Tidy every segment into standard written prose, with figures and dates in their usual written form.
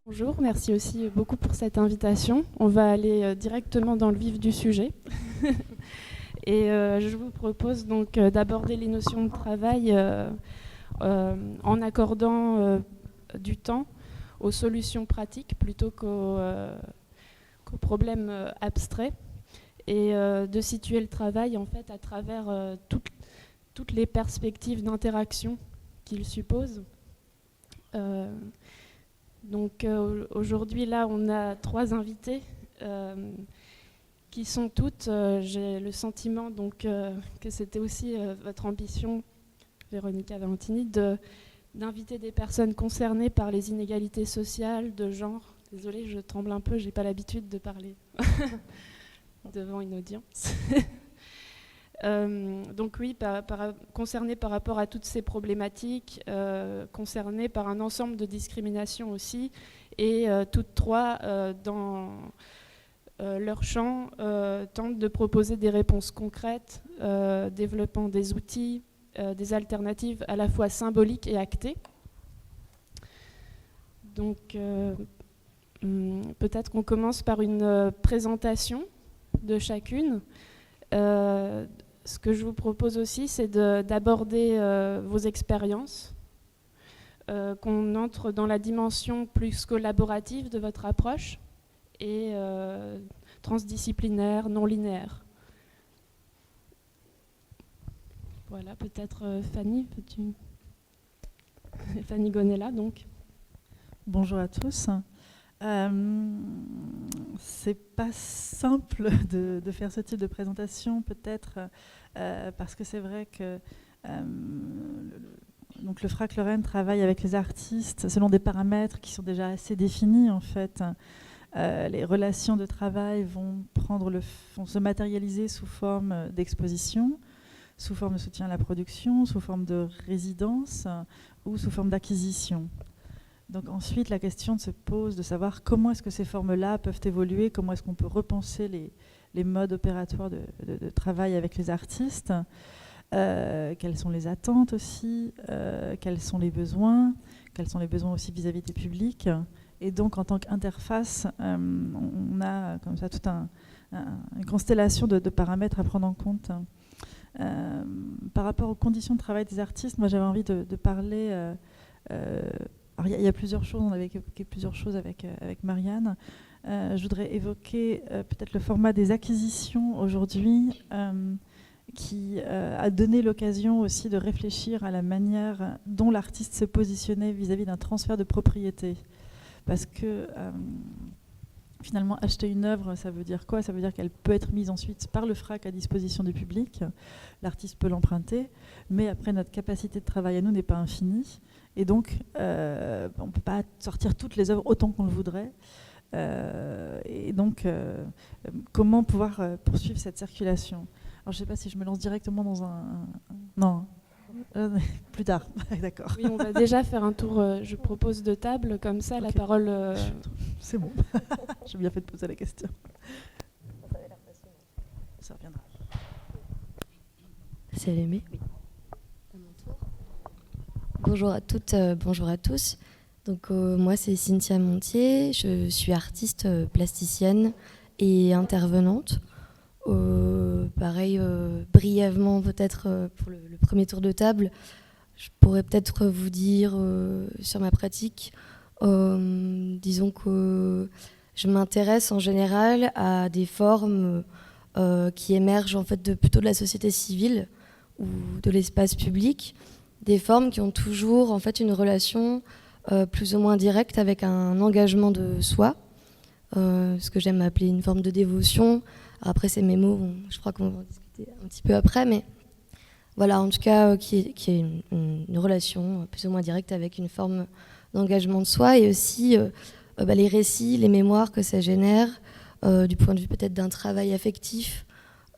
Bonjour, merci aussi beaucoup pour cette invitation. On va aller directement dans le vif du sujet. Et je vous propose donc d'aborder les notions de travail en accordant du temps aux solutions pratiques plutôt qu'aux problèmes abstraits, et de situer le travail en fait à travers toutes les perspectives d'interaction qu'il suppose. Donc aujourd'hui là on a 3 invités qui sont toutes, j'ai le sentiment donc que c'était aussi votre ambition, Véronica Valentini, d'inviter des personnes concernées par les inégalités sociales, de genre. Désolée, je tremble un peu, j'ai pas l'habitude de parler devant une audience. Donc oui, concernés par rapport à toutes ces problématiques, concernés par un ensemble de discriminations aussi, et toutes 3 dans leur champ tentent de proposer des réponses concrètes, développant des outils, des alternatives à la fois symboliques et actées. Donc peut-être qu'on commence par une présentation de chacune. Ce que je vous propose aussi, c'est d'aborder vos expériences, qu'on entre dans la dimension plus collaborative de votre approche et transdisciplinaire, non linéaire. Voilà, peut-être Fanny, peux-tu... Fanny Gonella, donc. Bonjour à tous. C'est pas simple de faire ce type de présentation, peut-être parce que c'est vrai que donc le FRAC Lorraine travaille avec les artistes selon des paramètres qui sont déjà assez définis en fait. Les relations de travail vont se matérialiser sous forme d'exposition, sous forme de soutien à la production, sous forme de résidence ou sous forme d'acquisition. Donc ensuite, la question se pose de savoir comment est-ce que ces formes-là peuvent évoluer, comment est-ce qu'on peut repenser les modes opératoires de travail avec les artistes, quelles sont les attentes aussi, quels sont les besoins aussi vis-à-vis des publics. Et donc en tant qu'interface, on a comme ça toute une constellation de paramètres à prendre en compte. Par rapport aux conditions de travail des artistes, moi j'avais envie de parler... Alors, il y a plusieurs choses, on avait évoqué plusieurs choses avec Marianne. Je voudrais évoquer peut-être le format des acquisitions aujourd'hui, qui a donné l'occasion aussi de réfléchir à la manière dont l'artiste se positionnait vis-à-vis d'un transfert de propriété. Parce que finalement, acheter une œuvre, ça veut dire quoi ? Ça veut dire qu'elle peut être mise ensuite par le FRAC à disposition du public. L'artiste peut l'emprunter, mais après, notre capacité de travail à nous n'est pas infinie. Et donc, on ne peut pas sortir toutes les œuvres autant qu'on le voudrait. Et donc, comment pouvoir poursuivre cette circulation ? Alors, je ne sais pas si je me lance directement dans un... Non, plus tard, d'accord. Oui, on va déjà faire un tour, je propose, de table, comme ça, okay. La parole... C'est bon, j'ai bien fait de poser la question. Ça reviendra. C'est allumé ? Oui. Bonjour à toutes, bonjour à tous. Donc, moi, c'est Cynthia Montier. Je suis artiste plasticienne et intervenante. Pareil, brièvement, peut-être pour le premier tour de table, je pourrais peut-être vous dire sur ma pratique. Disons que je m'intéresse en général à des formes qui émergent en fait plutôt de la société civile ou de l'espace public. Des formes qui ont toujours en fait une relation plus ou moins directe avec un engagement de soi, ce que j'aime appeler une forme de dévotion. Alors après, c'est mes mots, je crois qu'on va en discuter un petit peu après, mais voilà, en tout cas, qui est une relation plus ou moins directe avec une forme d'engagement de soi, et aussi les récits, les mémoires que ça génère, du point de vue peut-être d'un travail affectif,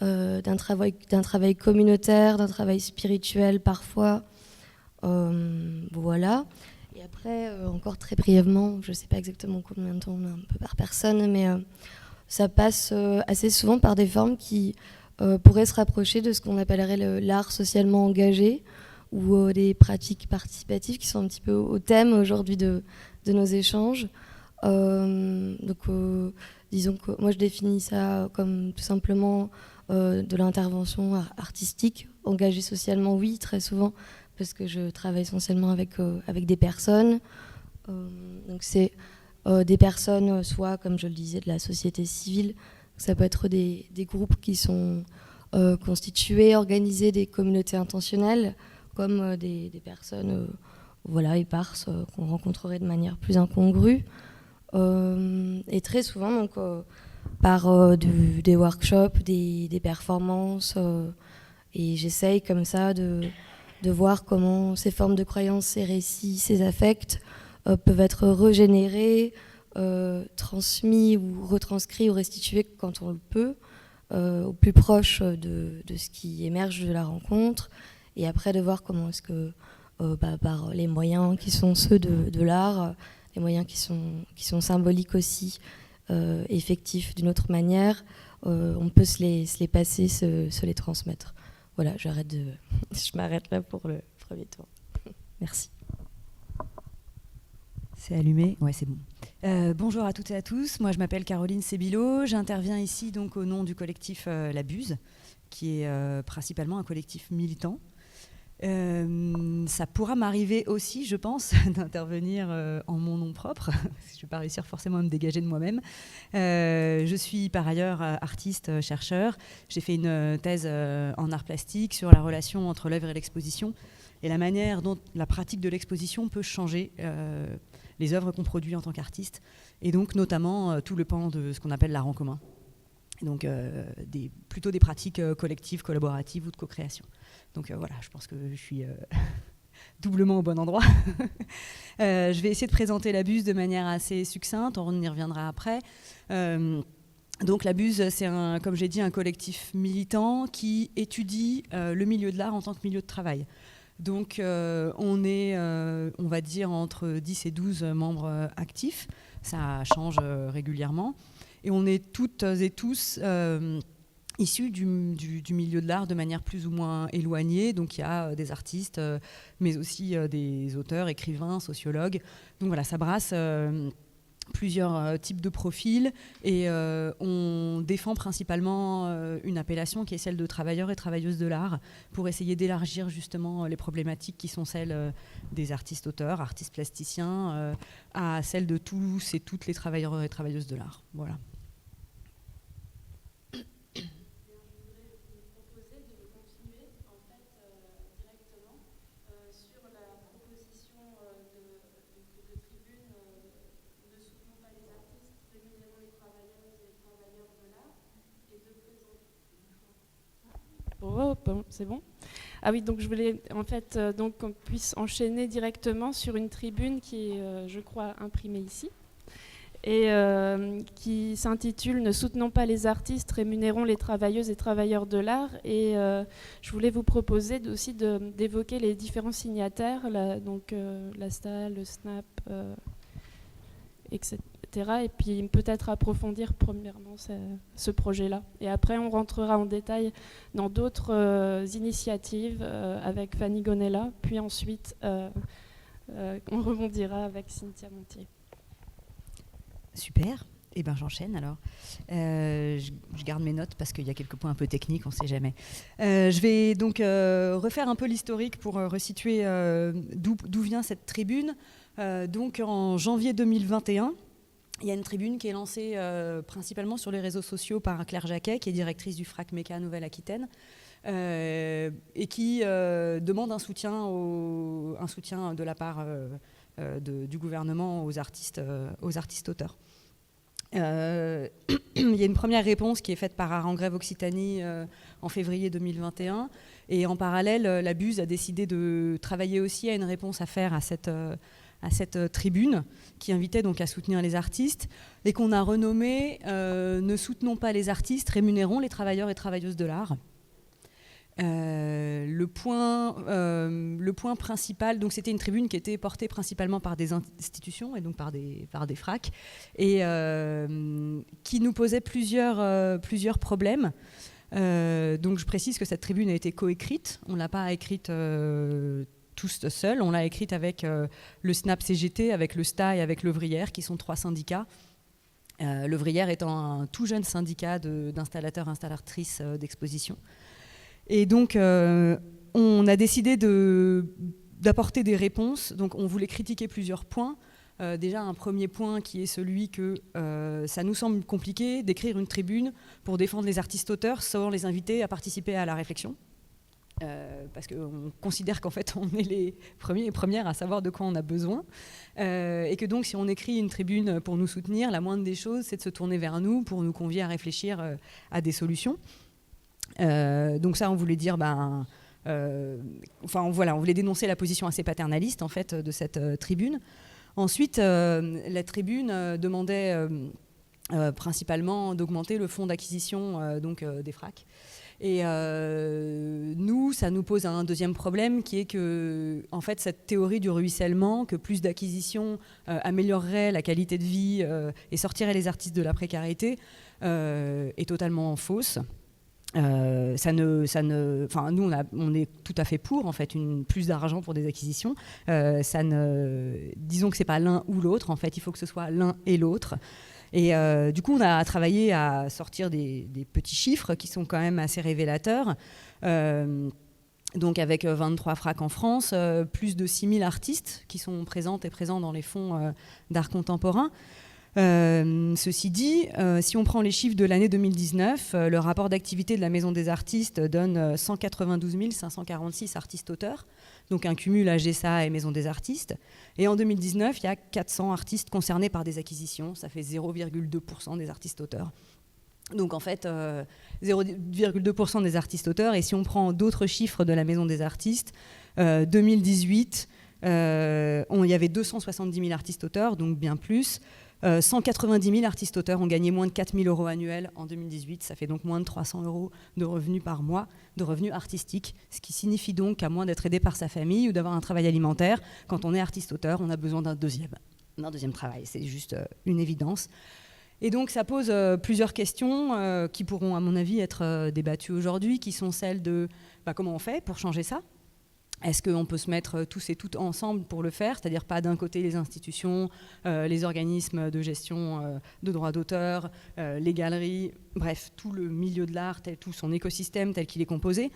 d'un travail communautaire, d'un travail spirituel parfois. Voilà. Et après, encore très brièvement, je ne sais pas exactement combien de temps on a un peu par personne, mais ça passe assez souvent par des formes qui pourraient se rapprocher de ce qu'on appellerait l'art socialement engagé, ou des pratiques participatives qui sont un petit peu au thème aujourd'hui de nos échanges. Disons que moi je définis ça comme tout simplement de l'intervention artistique, engagée socialement, oui, très souvent, parce que je travaille essentiellement avec des personnes. Donc c'est des personnes, soit, comme je le disais, de la société civile, ça peut être des groupes qui sont constitués, organisés, des communautés intentionnelles, comme des personnes éparses qu'on rencontrerait de manière plus incongrue. Et très souvent, donc, par des workshops, des performances, et j'essaye comme ça de voir comment ces formes de croyances, ces récits, ces affects peuvent être régénérés, transmis ou retranscrits ou restitués quand on le peut, au plus proche de ce qui émerge de la rencontre, et après de voir comment est-ce que par les moyens qui sont ceux de l'art, les moyens qui sont symboliques aussi, effectifs d'une autre manière, on peut se les passer, se les transmettre. Voilà, je m'arrête là pour le premier tour. Merci. C'est allumé? Ouais, c'est bon. Bonjour à toutes et à tous. Moi, je m'appelle Caroline Sébilo. J'interviens ici donc au nom du collectif La Buse, qui est principalement un collectif militant. Ça pourra m'arriver aussi, je pense, d'intervenir en mon nom propre. Je ne vais pas réussir forcément à me dégager de moi-même. Je suis par ailleurs artiste, chercheur. J'ai fait une thèse en art plastique sur la relation entre l'œuvre et l'exposition et la manière dont la pratique de l'exposition peut changer les œuvres qu'on produit en tant qu'artiste, et donc notamment tout le pan de ce qu'on appelle l'art en commun. Donc plutôt des pratiques collectives, collaboratives ou de co-création. Donc voilà, je pense que je suis doublement au bon endroit. Je vais essayer de présenter La Buse de manière assez succincte, on y reviendra après. Donc La Buse, c'est comme j'ai dit, un collectif militant qui étudie le milieu de l'art en tant que milieu de travail. Donc on est, on va dire, entre 10 et 12 membres actifs. Ça change régulièrement. Et on est toutes et tous issus du milieu de l'art de manière plus ou moins éloignée. Donc il y a des artistes, mais aussi des auteurs, écrivains, sociologues. Donc voilà, ça brasse plusieurs types de profils, et on défend principalement une appellation qui est celle de travailleurs et travailleuses de l'art, pour essayer d'élargir justement les problématiques qui sont celles des artistes-auteurs, artistes plasticiens, à celles de tous et toutes les travailleurs et travailleuses de l'art. Voilà. Oh, bon, c'est bon. Ah oui, donc je voulais en fait donc qu'on puisse enchaîner directement sur une tribune qui est, je crois, imprimée ici, et qui s'intitule « Ne soutenons pas les artistes, rémunérons les travailleuses et travailleurs de l'art ». Et je voulais vous proposer aussi d'évoquer les différents signataires, donc l'ASTA, le SNAP, etc. Et puis peut-être approfondir premièrement ce projet-là. Et après, on rentrera en détail dans d'autres initiatives avec Fanny Gonella, puis ensuite on rebondira avec Cynthia Montier. Super. Eh ben, j'enchaîne alors. Je garde mes notes parce qu'il y a quelques points un peu techniques, on ne sait jamais. Je vais donc refaire un peu l'historique pour resituer d'où vient cette tribune. Donc en janvier 2021, il y a une tribune qui est lancée principalement sur les réseaux sociaux par Claire Jacquet, qui est directrice du FRAC MECA Nouvelle-Aquitaine, et qui demande un soutien de la part du gouvernement aux artistes auteurs. Il y a une première réponse qui est faite par Art en Grève Occitanie en février 2021, et en parallèle, La Buse a décidé de travailler aussi à une réponse à faire à cette tribune qui invitait donc à soutenir les artistes, et qu'on a renommée Ne soutenons pas les artistes, rémunérons les travailleurs et travailleuses de l'art. Le point principal, donc c'était une tribune qui était portée principalement par des institutions et donc par des FRAC, et qui nous posait plusieurs problèmes. Donc je précise que cette tribune a été coécrite, on ne l'a pas écrite tous seuls, on l'a écrite avec le SNAP CGT, avec le STA et avec l'Ouvrière, qui sont 3 syndicats. L'Ouvrière étant un tout jeune syndicat d'installateurs, installatrices d'exposition. Et donc on a décidé d'apporter des réponses, donc on voulait critiquer plusieurs points. Déjà un premier point qui est celui que ça nous semble compliqué d'écrire une tribune pour défendre les artistes-auteurs sans les inviter à participer à la réflexion. Parce qu'on considère qu'en fait on est les premiers et premières à savoir de quoi on a besoin et que donc si on écrit une tribune pour nous soutenir, la moindre des choses c'est de se tourner vers nous pour nous convier à réfléchir à des solutions. Donc ça on voulait dire on voulait dénoncer la position assez paternaliste en fait de cette tribune. Ensuite la tribune demandait principalement d'augmenter le fonds d'acquisition des FRAC. Et nous, ça nous pose un deuxième problème qui est que, en fait, cette théorie du ruissellement, que plus d'acquisitions améliorerait la qualité de vie et sortirait les artistes de la précarité, est totalement fausse. Nous, on est tout à fait pour, en fait, plus d'argent pour des acquisitions. Disons que c'est pas l'un ou l'autre. En fait, il faut que ce soit l'un et l'autre. Et du coup, on a travaillé à sortir des petits chiffres qui sont quand même assez révélateurs. Donc avec 23 FRAC en France, plus de 6000 artistes qui sont présents dans les fonds d'art contemporain. Ceci dit, si on prend les chiffres de l'année 2019, le rapport d'activité de la Maison des artistes donne 192 546 artistes-auteurs, donc un cumul AGSA et Maison des artistes. Et en 2019, il y a 400 artistes concernés par des acquisitions, ça fait 0,2% des artistes-auteurs. Donc en fait, 0,2% des artistes-auteurs. Et si on prend d'autres chiffres de la Maison des artistes, 2018, il y avait 270 000 artistes-auteurs, donc bien plus. 190 000 artistes-auteurs ont gagné moins de 4 000 € annuels en 2018. Ça fait donc moins de 300 € de revenus par mois, de revenus artistiques. Ce qui signifie donc qu'à moins d'être aidé par sa famille ou d'avoir un travail alimentaire, quand on est artiste-auteur, on a besoin d'un deuxième travail. C'est juste une évidence. Et donc ça pose plusieurs questions qui pourront, à mon avis, être débattues aujourd'hui, qui sont celles de comment on fait pour changer ça ? Est-ce qu'on peut se mettre tous et toutes ensemble pour le faire ? C'est-à-dire pas d'un côté les institutions, les organismes de gestion de droits d'auteur, les galeries, bref, tout le milieu de l'art, tout son écosystème tel qu'il est composé,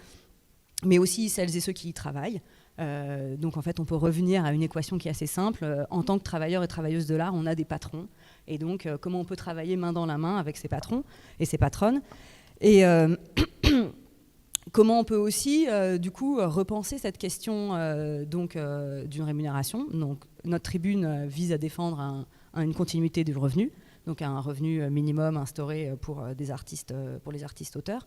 mais aussi celles et ceux qui y travaillent. Donc en fait, on peut revenir à une équation qui est assez simple. En tant que travailleurs et travailleuses de l'art, on a des patrons. Et donc, comment on peut travailler main dans la main avec ses patrons et ses patronnes ? Et comment on peut aussi, repenser cette question d'une rémunération. Donc, notre tribune vise à défendre une continuité du revenu, donc un revenu minimum instauré pour les artistes-auteurs,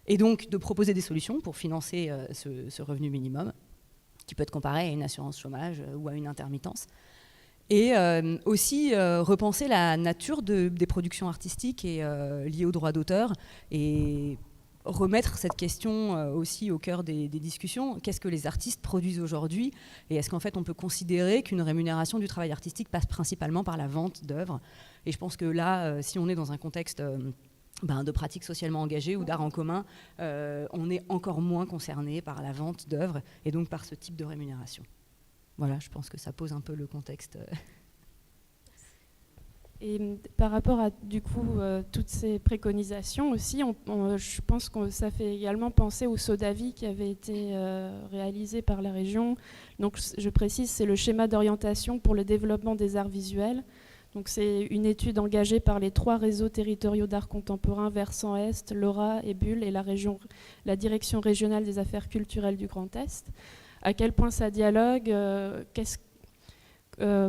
et donc de proposer des solutions pour financer ce revenu minimum, qui peut être comparé à une assurance chômage ou à une intermittence. Et aussi repenser la nature des productions artistiques et liées aux droits d'auteur et remettre cette question aussi au cœur des discussions. Qu'est-ce que les artistes produisent aujourd'hui ? Et est-ce qu'en fait on peut considérer qu'une rémunération du travail artistique passe principalement par la vente d'œuvres ? Et je pense que là, si on est dans un contexte de pratiques socialement engagées ou d'art en commun, on est encore moins concerné par la vente d'œuvres et donc par ce type de rémunération. Voilà, je pense que ça pose un peu le contexte. Et par rapport à toutes ces préconisations aussi, je pense que ça fait également penser au saut d'avis qui avait été réalisé par la région. Donc je précise, c'est le schéma d'orientation pour le développement des arts visuels. Donc c'est une étude engagée par les 3 réseaux territoriaux d'art contemporain, Versant Est, LoRa et Bulle, et la direction régionale des affaires culturelles du Grand Est. À quel point ça dialogue,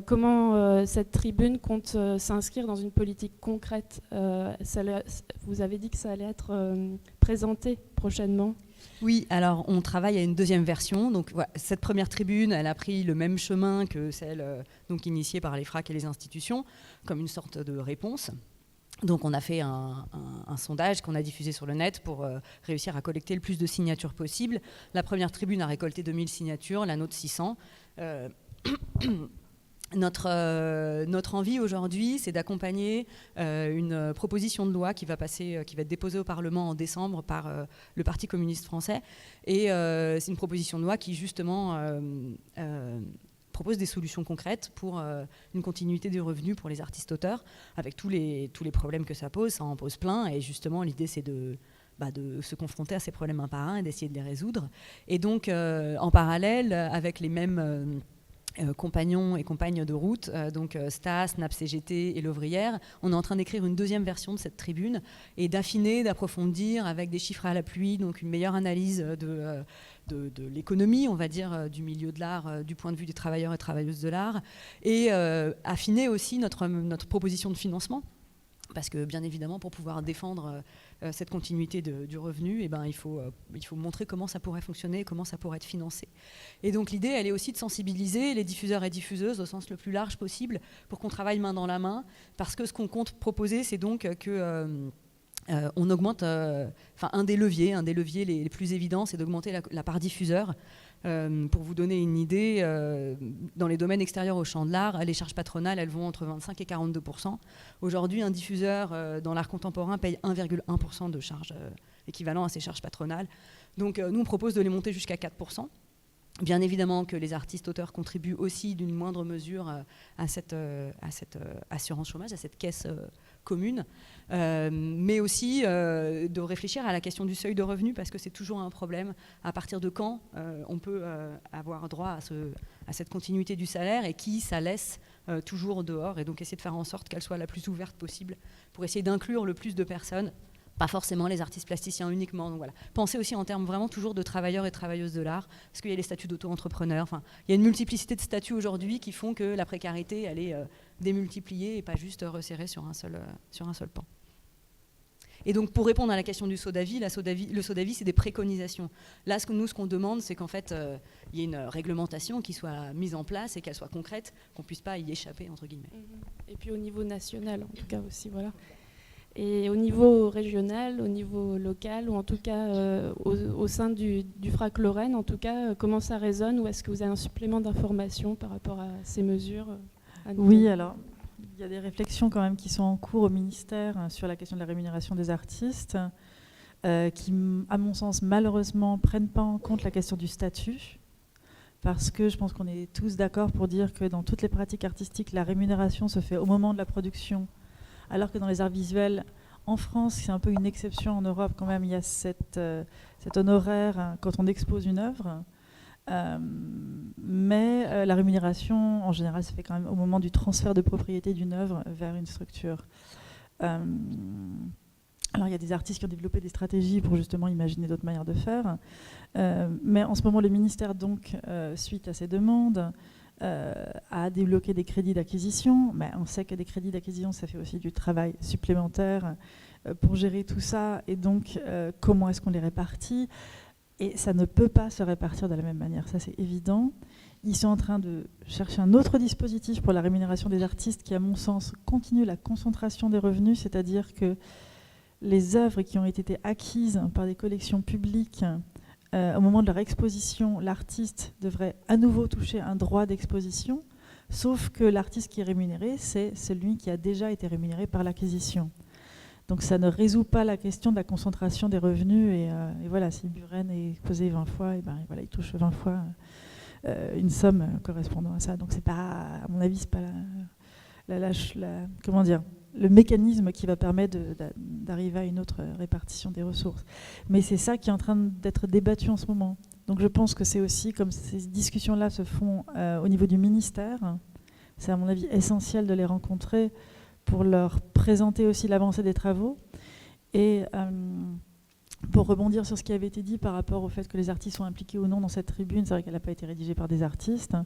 comment cette tribune compte s'inscrire dans une politique concrète. Vous avez dit que ça allait être présenté prochainement. Oui, alors on travaille à une deuxième version. Donc, voilà, cette première tribune, elle a pris le même chemin que celle initiée par les FRAC et les institutions, comme une sorte de réponse. Donc on a fait un sondage qu'on a diffusé sur le net pour réussir à collecter le plus de signatures possible. La première tribune a récolté 2000 signatures, la nôtre 600. Notre envie aujourd'hui, c'est d'accompagner une proposition de loi qui va être déposée au Parlement en décembre par le Parti communiste français. Et c'est une proposition de loi qui, justement, propose des solutions concrètes pour une continuité des revenus pour les artistes-auteurs, avec tous les problèmes que ça pose. Ça en pose plein. Et justement, l'idée, c'est de se confronter à ces problèmes un par un et d'essayer de les résoudre. Et donc, en parallèle, avec les mêmes... compagnons et compagnes de route, donc Stas, NAP CGT et l'Ouvrière, on est en train d'écrire une deuxième version de cette tribune et d'affiner, d'approfondir avec des chiffres à l'appui, donc une meilleure analyse de l'économie, on va dire, du milieu de l'art, du point de vue des travailleurs et travailleuses de l'art, et affiner aussi notre proposition de financement. Parce que bien évidemment, pour pouvoir défendre cette continuité du revenu, il faut montrer comment ça pourrait fonctionner, comment ça pourrait être financé. Et donc l'idée, elle est aussi de sensibiliser les diffuseurs et diffuseuses au sens le plus large possible pour qu'on travaille main dans la main. Parce que ce qu'on compte proposer, c'est donc que... on augmente, un des leviers les plus évidents, c'est d'augmenter la part diffuseur. Pour vous donner une idée, dans les domaines extérieurs au champ de l'art, les charges patronales, elles vont entre 25 et 42%. Aujourd'hui, un diffuseur dans l'art contemporain paye 1,1% de charges équivalent à ses charges patronales. Donc nous, on propose de les monter jusqu'à 4%. Bien évidemment que les artistes-auteurs contribuent aussi d'une moindre mesure à cette assurance chômage, à cette caisse commune, mais aussi de réfléchir à la question du seuil de revenu, parce que c'est toujours un problème. À partir de quand on peut avoir droit à cette continuité du salaire et qui ça laisse toujours dehors, et donc essayer de faire en sorte qu'elle soit la plus ouverte possible pour essayer d'inclure le plus de personnes. Pas forcément les artistes plasticiens uniquement. Donc voilà. Pensez aussi en termes vraiment toujours de travailleurs et travailleuses de l'art, parce qu'il y a les statuts d'auto-entrepreneurs. Enfin, il y a une multiplicité de statuts aujourd'hui qui font que la précarité, elle est démultipliée et pas juste resserrée sur un seul pan. Et donc, pour répondre à la question du saut d'avis, le saut d'avis, c'est des préconisations. Là, ce qu'on demande, c'est qu'en fait, il y ait une réglementation qui soit mise en place et qu'elle soit concrète, qu'on ne puisse pas y échapper, entre guillemets. Et puis au niveau national, en tout cas aussi, voilà. Et au niveau régional, au niveau local, ou en tout cas au sein du FRAC Lorraine, en tout cas, comment ça résonne, ou est-ce que vous avez un supplément d'informations par rapport à ces mesures Oui, alors, il y a des réflexions quand même qui sont en cours au ministère sur la question de la rémunération des artistes, qui, à mon sens, malheureusement, prennent pas en compte la question du statut, parce que je pense qu'on est tous d'accord pour dire que dans toutes les pratiques artistiques, la rémunération se fait au moment de la production, alors que dans les arts visuels, en France, c'est un peu une exception, en Europe quand même, il y a cet honoraire quand on expose une œuvre. Mais la rémunération, en général, se fait quand même au moment du transfert de propriété d'une œuvre vers une structure. Alors, il y a des artistes qui ont développé des stratégies pour justement imaginer d'autres manières de faire. Mais en ce moment, le ministère, donc, suite à ces demandes, a débloqué des crédits d'acquisition. Mais on sait que des crédits d'acquisition, ça fait aussi du travail supplémentaire pour gérer tout ça. Et donc, comment est-ce qu'on les répartit ? Et ça ne peut pas se répartir de la même manière, ça c'est évident. Ils sont en train de chercher un autre dispositif pour la rémunération des artistes qui, à mon sens, continue la concentration des revenus, c'est-à-dire que les œuvres qui ont été acquises par des collections publiques, au moment de leur exposition, l'artiste devrait à nouveau toucher un droit d'exposition, sauf que l'artiste qui est rémunéré, c'est celui qui a déjà été rémunéré par l'acquisition. Donc ça ne résout pas la question de la concentration des revenus. Et voilà, si Buren est exposé 20 fois, et voilà, il touche 20 fois une somme correspondant à ça. Donc c'est pas, à mon avis, c'est pas comment dire, le mécanisme qui va permettre d'arriver à une autre répartition des ressources. Mais c'est ça qui est en train d'être débattu en ce moment. Donc je pense que c'est aussi, comme ces discussions-là se font au niveau du ministère, c'est à mon avis essentiel de les rencontrer pour leur présenter aussi l'avancée des travaux. Et pour rebondir sur ce qui avait été dit par rapport au fait que les artistes sont impliqués ou non dans cette tribune, c'est vrai qu'elle n'a pas été rédigée par des artistes.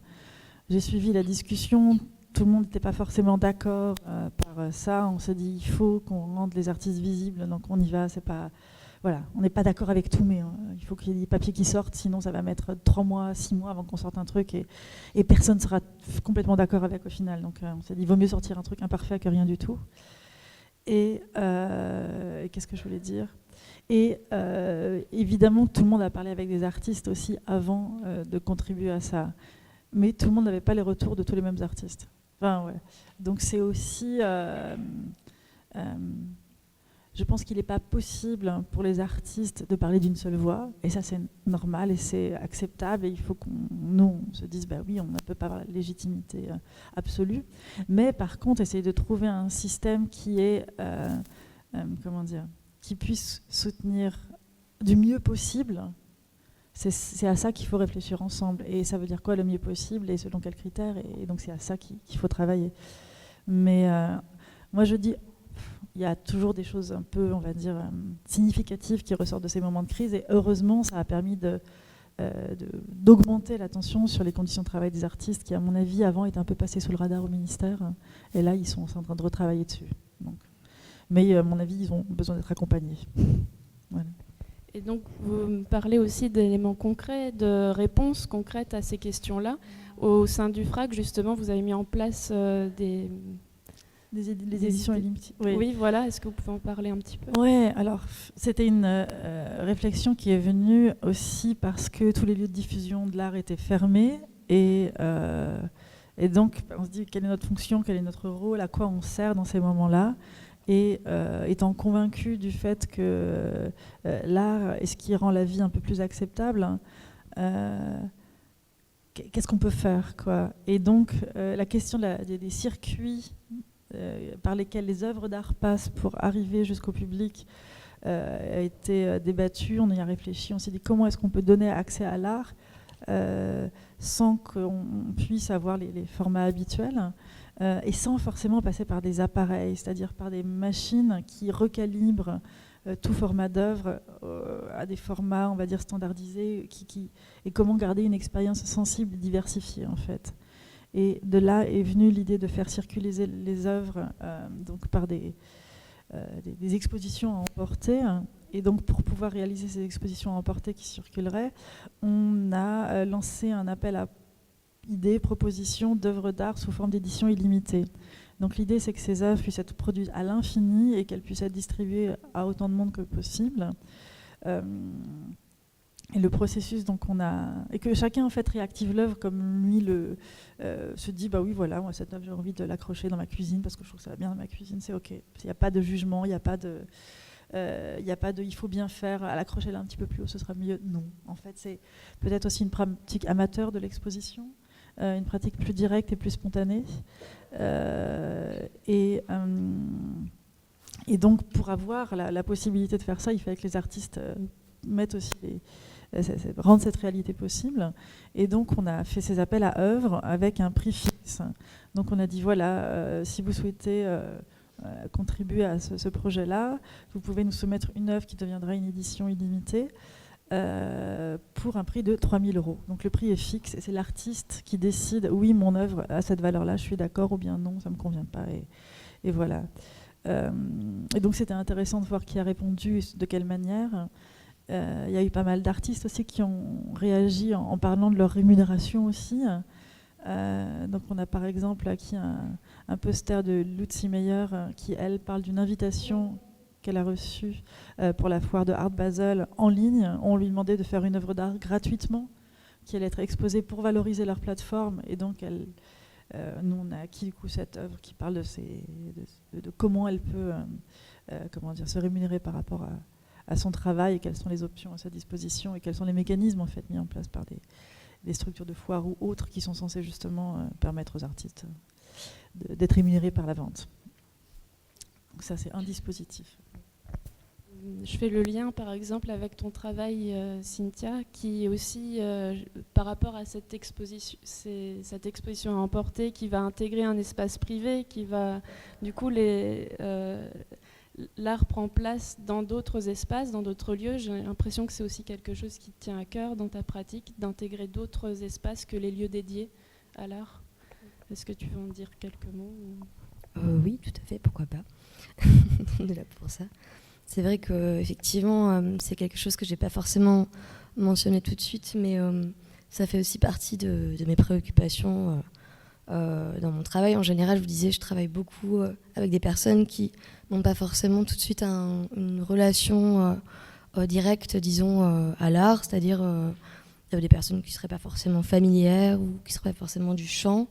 J'ai suivi la discussion, tout le monde n'était pas forcément d'accord par ça. On s'est dit il faut qu'on rende les artistes visibles, donc on y va. C'est pas, voilà, on n'est pas d'accord avec tout, mais il faut qu'il y ait des papiers qui sortent, sinon ça va mettre 3 mois, 6 mois avant qu'on sorte un truc et personne ne sera complètement d'accord avec au final. Donc on s'est dit, il vaut mieux sortir un truc imparfait que rien du tout. Et qu'est-ce que je voulais dire ? Et évidemment, tout le monde a parlé avec des artistes aussi avant de contribuer à ça. mais tout le monde n'avait pas les retours de tous les mêmes artistes. Enfin, ouais. Donc c'est aussi... je pense qu'il n'est pas possible pour les artistes de parler d'une seule voix, et ça c'est normal et c'est acceptable, et il faut qu'on se dise, bah oui, on ne peut pas avoir la légitimité absolue, mais par contre, essayer de trouver un système qui est, qui puisse soutenir du mieux possible, c'est à ça qu'il faut réfléchir ensemble, et ça veut dire quoi le mieux possible, et selon quels critères, et donc c'est à ça qu'il faut travailler. Mais moi je dis, il y a toujours des choses un peu, on va dire, significatives qui ressortent de ces moments de crise. Et heureusement, ça a permis d'augmenter l'attention sur les conditions de travail des artistes qui, à mon avis, avant, étaient un peu passés sous le radar au ministère. Et là, ils sont en train de retravailler dessus. Donc. Mais à mon avis, ils ont besoin d'être accompagnés. Voilà. Et donc, vous me parlez aussi d'éléments concrets, de réponses concrètes à ces questions-là. Au sein du FRAC, justement, vous avez mis en place les éditions illimitées. Oui, voilà. Est-ce que vous pouvez en parler un petit peu ? Oui, alors c'était une réflexion qui est venue aussi parce que tous les lieux de diffusion de l'art étaient fermés et donc on se dit quelle est notre fonction, quel est notre rôle, à quoi on sert dans ces moments-là. Et étant convaincu du fait que l'art est ce qui rend la vie un peu plus acceptable, qu'est-ce qu'on peut faire, quoi ? Et donc la question des circuits par lesquels les œuvres d'art passent pour arriver jusqu'au public a été débattue, on y a réfléchi, on s'est dit comment est-ce qu'on peut donner accès à l'art sans qu'on puisse avoir les formats habituels et sans forcément passer par des appareils, c'est-à-dire par des machines qui recalibrent tout format d'œuvre à des formats, on va dire, standardisés et comment garder une expérience sensible et diversifiée en fait. Et de là est venue l'idée de faire circuler les œuvres donc par des expositions à emporter. Et donc pour pouvoir réaliser ces expositions à emporter qui circuleraient, on a lancé un appel à idées, propositions d'œuvres d'art sous forme d'édition illimitée. Donc l'idée c'est que ces œuvres puissent être produites à l'infini et qu'elles puissent être distribuées à autant de monde que possible. Et le processus, donc et que chacun en fait réactive l'œuvre comme lui se dit bah oui voilà moi cette œuvre j'ai envie de l'accrocher dans ma cuisine parce que je trouve que ça va bien dans ma cuisine, c'est ok. Il n'y a pas de jugement, il n'y a pas de il faut bien faire, à l'accrocher là un petit peu plus haut ce sera mieux. Non, en fait c'est peut-être aussi une pratique amateur de l'exposition, une pratique plus directe et plus spontanée. Et donc pour avoir la possibilité de faire ça, il fallait que les artistes mettent aussi rendre cette réalité possible. Et donc on a fait ces appels à œuvres avec un prix fixe. Donc on a dit voilà, si vous souhaitez contribuer à ce projet-là, vous pouvez nous soumettre une œuvre qui deviendra une édition illimitée pour un prix de 3 000 €. Donc le prix est fixe et c'est l'artiste qui décide oui mon œuvre a cette valeur-là, je suis d'accord, ou bien non, ça me convient pas. Et voilà. Et donc c'était intéressant de voir qui a répondu et de quelle manière. Il y a eu pas mal d'artistes aussi qui ont réagi en parlant de leur rémunération aussi. Donc on a par exemple acquis un poster de Lucy Meyer qui, elle, parle d'une invitation qu'elle a reçue pour la foire de Art Basel en ligne. On lui demandait de faire une œuvre d'art gratuitement, qui allait être exposée pour valoriser leur plateforme. Et donc nous, on a acquis du coup cette œuvre qui parle de comment elle peut se rémunérer par rapport à son travail et quelles sont les options à sa disposition et quels sont les mécanismes en fait mis en place par des structures de foire ou autres qui sont censées justement permettre aux artistes d'être rémunérés par la vente. Donc ça c'est un dispositif. Je fais le lien par exemple avec ton travail Cynthia qui est aussi par rapport à cette exposition à emporter qui va intégrer un espace privé qui va du coup l'art prend place dans d'autres espaces, dans d'autres lieux. J'ai l'impression que c'est aussi quelque chose qui te tient à cœur dans ta pratique, d'intégrer d'autres espaces que les lieux dédiés à l'art. Est-ce que tu veux en dire quelques mots Oui, tout à fait, pourquoi pas. On est là pour ça. C'est vrai qu'effectivement, c'est quelque chose que je n'ai pas forcément mentionné tout de suite, mais ça fait aussi partie de mes préoccupations dans mon travail. En général, je vous disais, je travaille beaucoup avec des personnes qui n'ont pas forcément tout de suite une relation directe, disons, à l'art, c'est-à-dire des personnes qui ne seraient pas forcément familières ou qui ne seraient pas forcément du champ.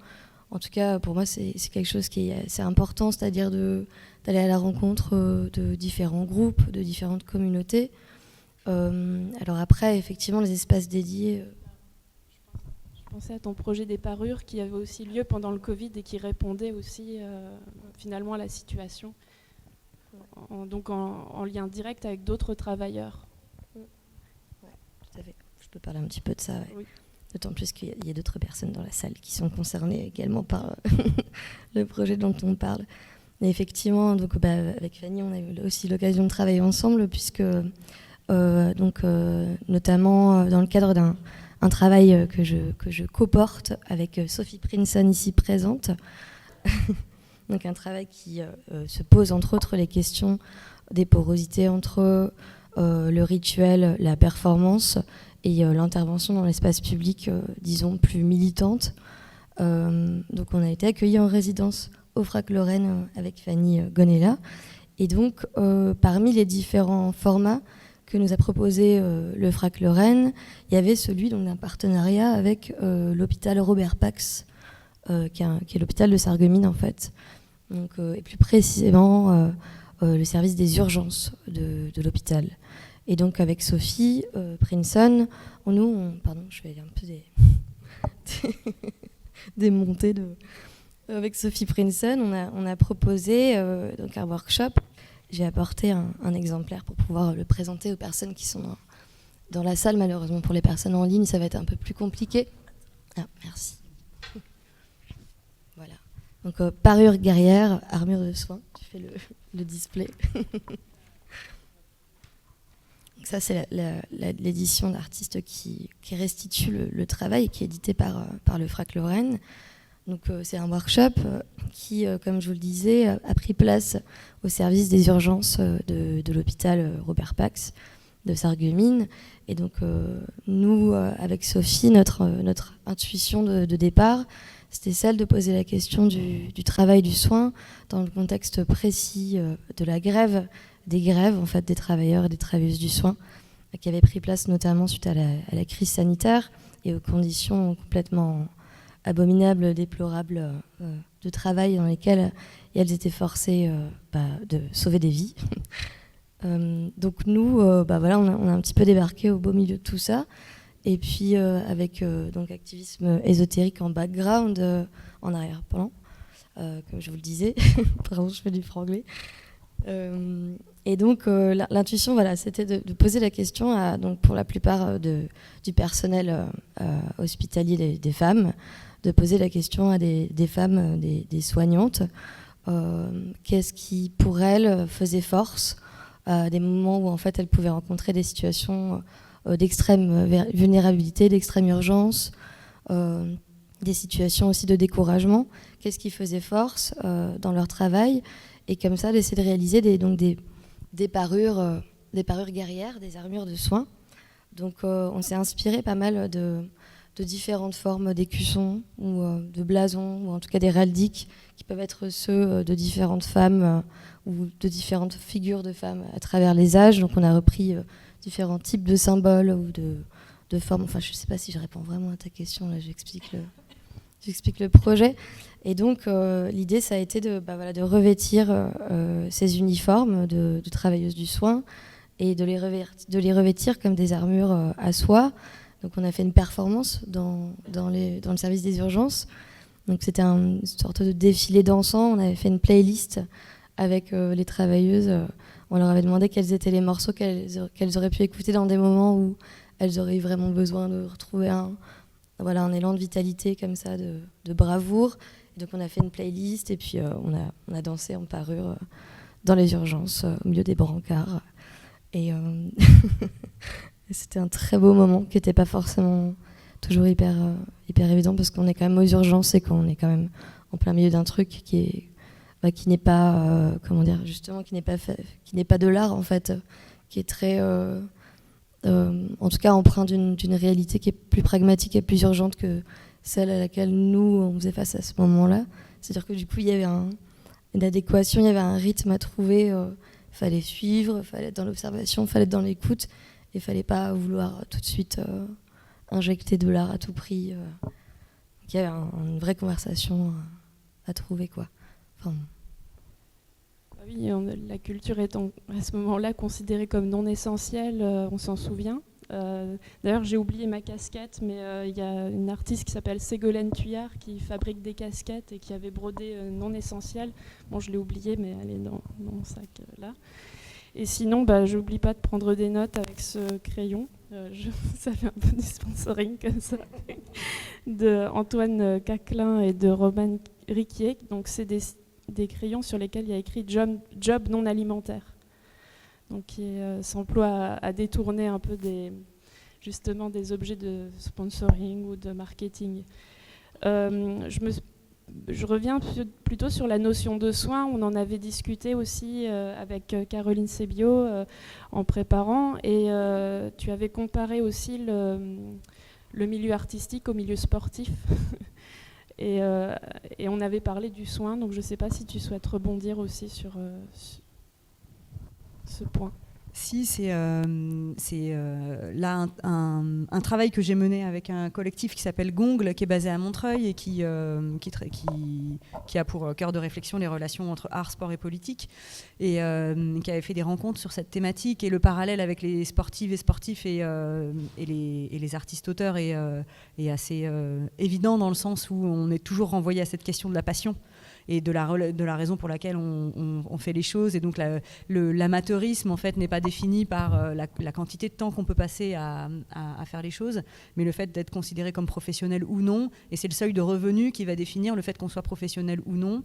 En tout cas, pour moi, c'est quelque chose qui est assez important, c'est-à-dire d'aller à la rencontre de différents groupes, de différentes communautés. Alors après, effectivement, les espaces dédiés... Je pensais à ton projet des parures qui avait aussi lieu pendant le Covid et qui répondait aussi finalement à la situation, donc en lien direct avec d'autres travailleurs. Ouais, tout à fait. Je peux parler un petit peu de ça, ouais. Oui. D'autant plus qu'il y a d'autres personnes dans la salle qui sont concernées également par le projet dont on parle. Et effectivement, donc, avec Fanny, on a eu aussi l'occasion de travailler ensemble, puisque notamment dans le cadre d'un travail que je co-porte avec Sophie Prinson ici présente. Donc un travail qui se pose entre autres les questions des porosités entre le rituel, la performance et l'intervention dans l'espace public, disons, plus militante. Donc on a été accueillis en résidence au FRAC Lorraine avec Fanny Gonella. Et donc parmi les différents formats que nous a proposé le FRAC Lorraine, il y avait celui d'un partenariat avec l'hôpital Robert Pax, qui est l'hôpital de Sarreguemines en fait. Donc, et plus précisément le service des urgences de l'hôpital. Et donc avec Sophie Prinson, pardon, je fais un peu des montées avec Sophie Prinson, on a proposé donc un workshop. J'ai apporté un exemplaire pour pouvoir le présenter aux personnes qui sont dans la salle. Malheureusement pour les personnes en ligne, ça va être un peu plus compliqué. Ah, merci. Voilà. Donc parure guerrière, armure de soins. Tu fais le display. Donc ça c'est l'édition d'artistes qui restitue le travail, qui est édité par le FRAC Lorraine. Donc c'est un workshop qui, comme je vous le disais, a pris place au service des urgences de l'hôpital Robert Pax de Sarreguemines. Et donc nous, avec Sophie, notre intuition de départ, c'était celle de poser la question du travail du soin dans le contexte précis de la grève, des grèves en fait des travailleurs et des travailleuses du soin, qui avaient pris place notamment suite à la crise sanitaire et aux conditions complètement abominables, déplorables de travail dans lesquelles elles étaient forcées de sauver des vies. Donc nous, voilà, on a un petit peu débarqué au beau milieu de tout ça. Et puis avec donc activisme ésotérique en background, en arrière-plan, comme je vous le disais. Pardon, je fais du franglais. Et donc l'intuition, voilà, c'était de poser la question donc pour la plupart du personnel hospitalier des femmes, de poser la question à des femmes, des soignantes, qu'est-ce qui pour elles faisait force à des moments où en fait elles pouvaient rencontrer des situations d'extrême vulnérabilité, d'extrême urgence, des situations aussi de découragement, qu'est-ce qui faisait force dans leur travail, et comme ça d'essayer de réaliser des parures guerrières, des armures de soins. Donc on s'est inspiré pas mal de différentes formes d'écussons ou de blasons, ou en tout cas d'héraldiques, qui peuvent être ceux de différentes femmes ou de différentes figures de femmes à travers les âges. Donc on a repris différents types de symboles ou de formes. Enfin, je ne sais pas si je réponds vraiment à ta question, là j'explique le projet. Et donc l'idée, ça a été de revêtir ces uniformes de travailleuses du soin et de les revêtir comme des armures à soie. Donc on a fait une performance dans le service des urgences. Donc c'était une sorte de défilé dansant. On avait fait une playlist avec les travailleuses. On leur avait demandé quels étaient les morceaux qu'elles auraient pu écouter dans des moments où elles auraient eu vraiment besoin de retrouver un élan de vitalité comme ça, de bravoure. Et donc on a fait une playlist et puis on a dansé en parure dans les urgences, au milieu des brancards. Et c'était un très beau moment qui n'était pas forcément toujours hyper évident, parce qu'on est quand même aux urgences et qu'on est quand même en plein milieu d'un truc qui n'est pas qui n'est pas de l'art en fait, qui est très en tout cas empreint d'une réalité qui est plus pragmatique et plus urgente que celle à laquelle nous on faisait face à ce moment-là. C'est-à-dire que du coup il y avait une adéquation, il y avait un rythme à trouver. Fallait suivre, fallait être dans l'observation, fallait être dans l'écoute, et fallait pas vouloir tout de suite injecter de l'art à tout prix. Il y a une vraie conversation à trouver, quoi. Enfin, Oui, la culture étant à ce moment-là considérée comme non essentielle, on s'en souvient. D'ailleurs, j'ai oublié ma casquette, mais il y a une artiste qui s'appelle Ségolène Thuillard qui fabrique des casquettes et qui avait brodé non essentielle. Bon, je l'ai oubliée, mais elle est dans mon sac là. Et sinon, j'oublie pas de prendre des notes avec ce crayon. Ça fait un peu du sponsoring comme ça. De Antoine Caclin et de Roman Riquier. Donc, c'est des crayons sur lesquels il y a écrit job non alimentaire. Donc, qui s'emploie à détourner un peu justement des objets de sponsoring ou de marketing. Je reviens plutôt sur la notion de soin. On en avait discuté aussi avec Caroline Sebio en préparant. Et tu avais comparé aussi le milieu artistique au milieu sportif. et on avait parlé du soin. Donc je ne sais pas si tu souhaites rebondir aussi sur ce point. Si, c'est là un travail que j'ai mené avec un collectif qui s'appelle Gongle, qui est basé à Montreuil et qui a pour cœur de réflexion les relations entre art, sport et politique, et qui avait fait des rencontres sur cette thématique. Et le parallèle avec les sportives et sportifs et les artistes-auteurs est assez évident, dans le sens où on est toujours renvoyé à cette question de la passion et de la raison pour laquelle on fait les choses. Et donc l'amateurisme, en fait, n'est pas défini par la quantité de temps qu'on peut passer à faire les choses, mais le fait d'être considéré comme professionnel ou non. Et c'est le seuil de revenu qui va définir le fait qu'on soit professionnel ou non.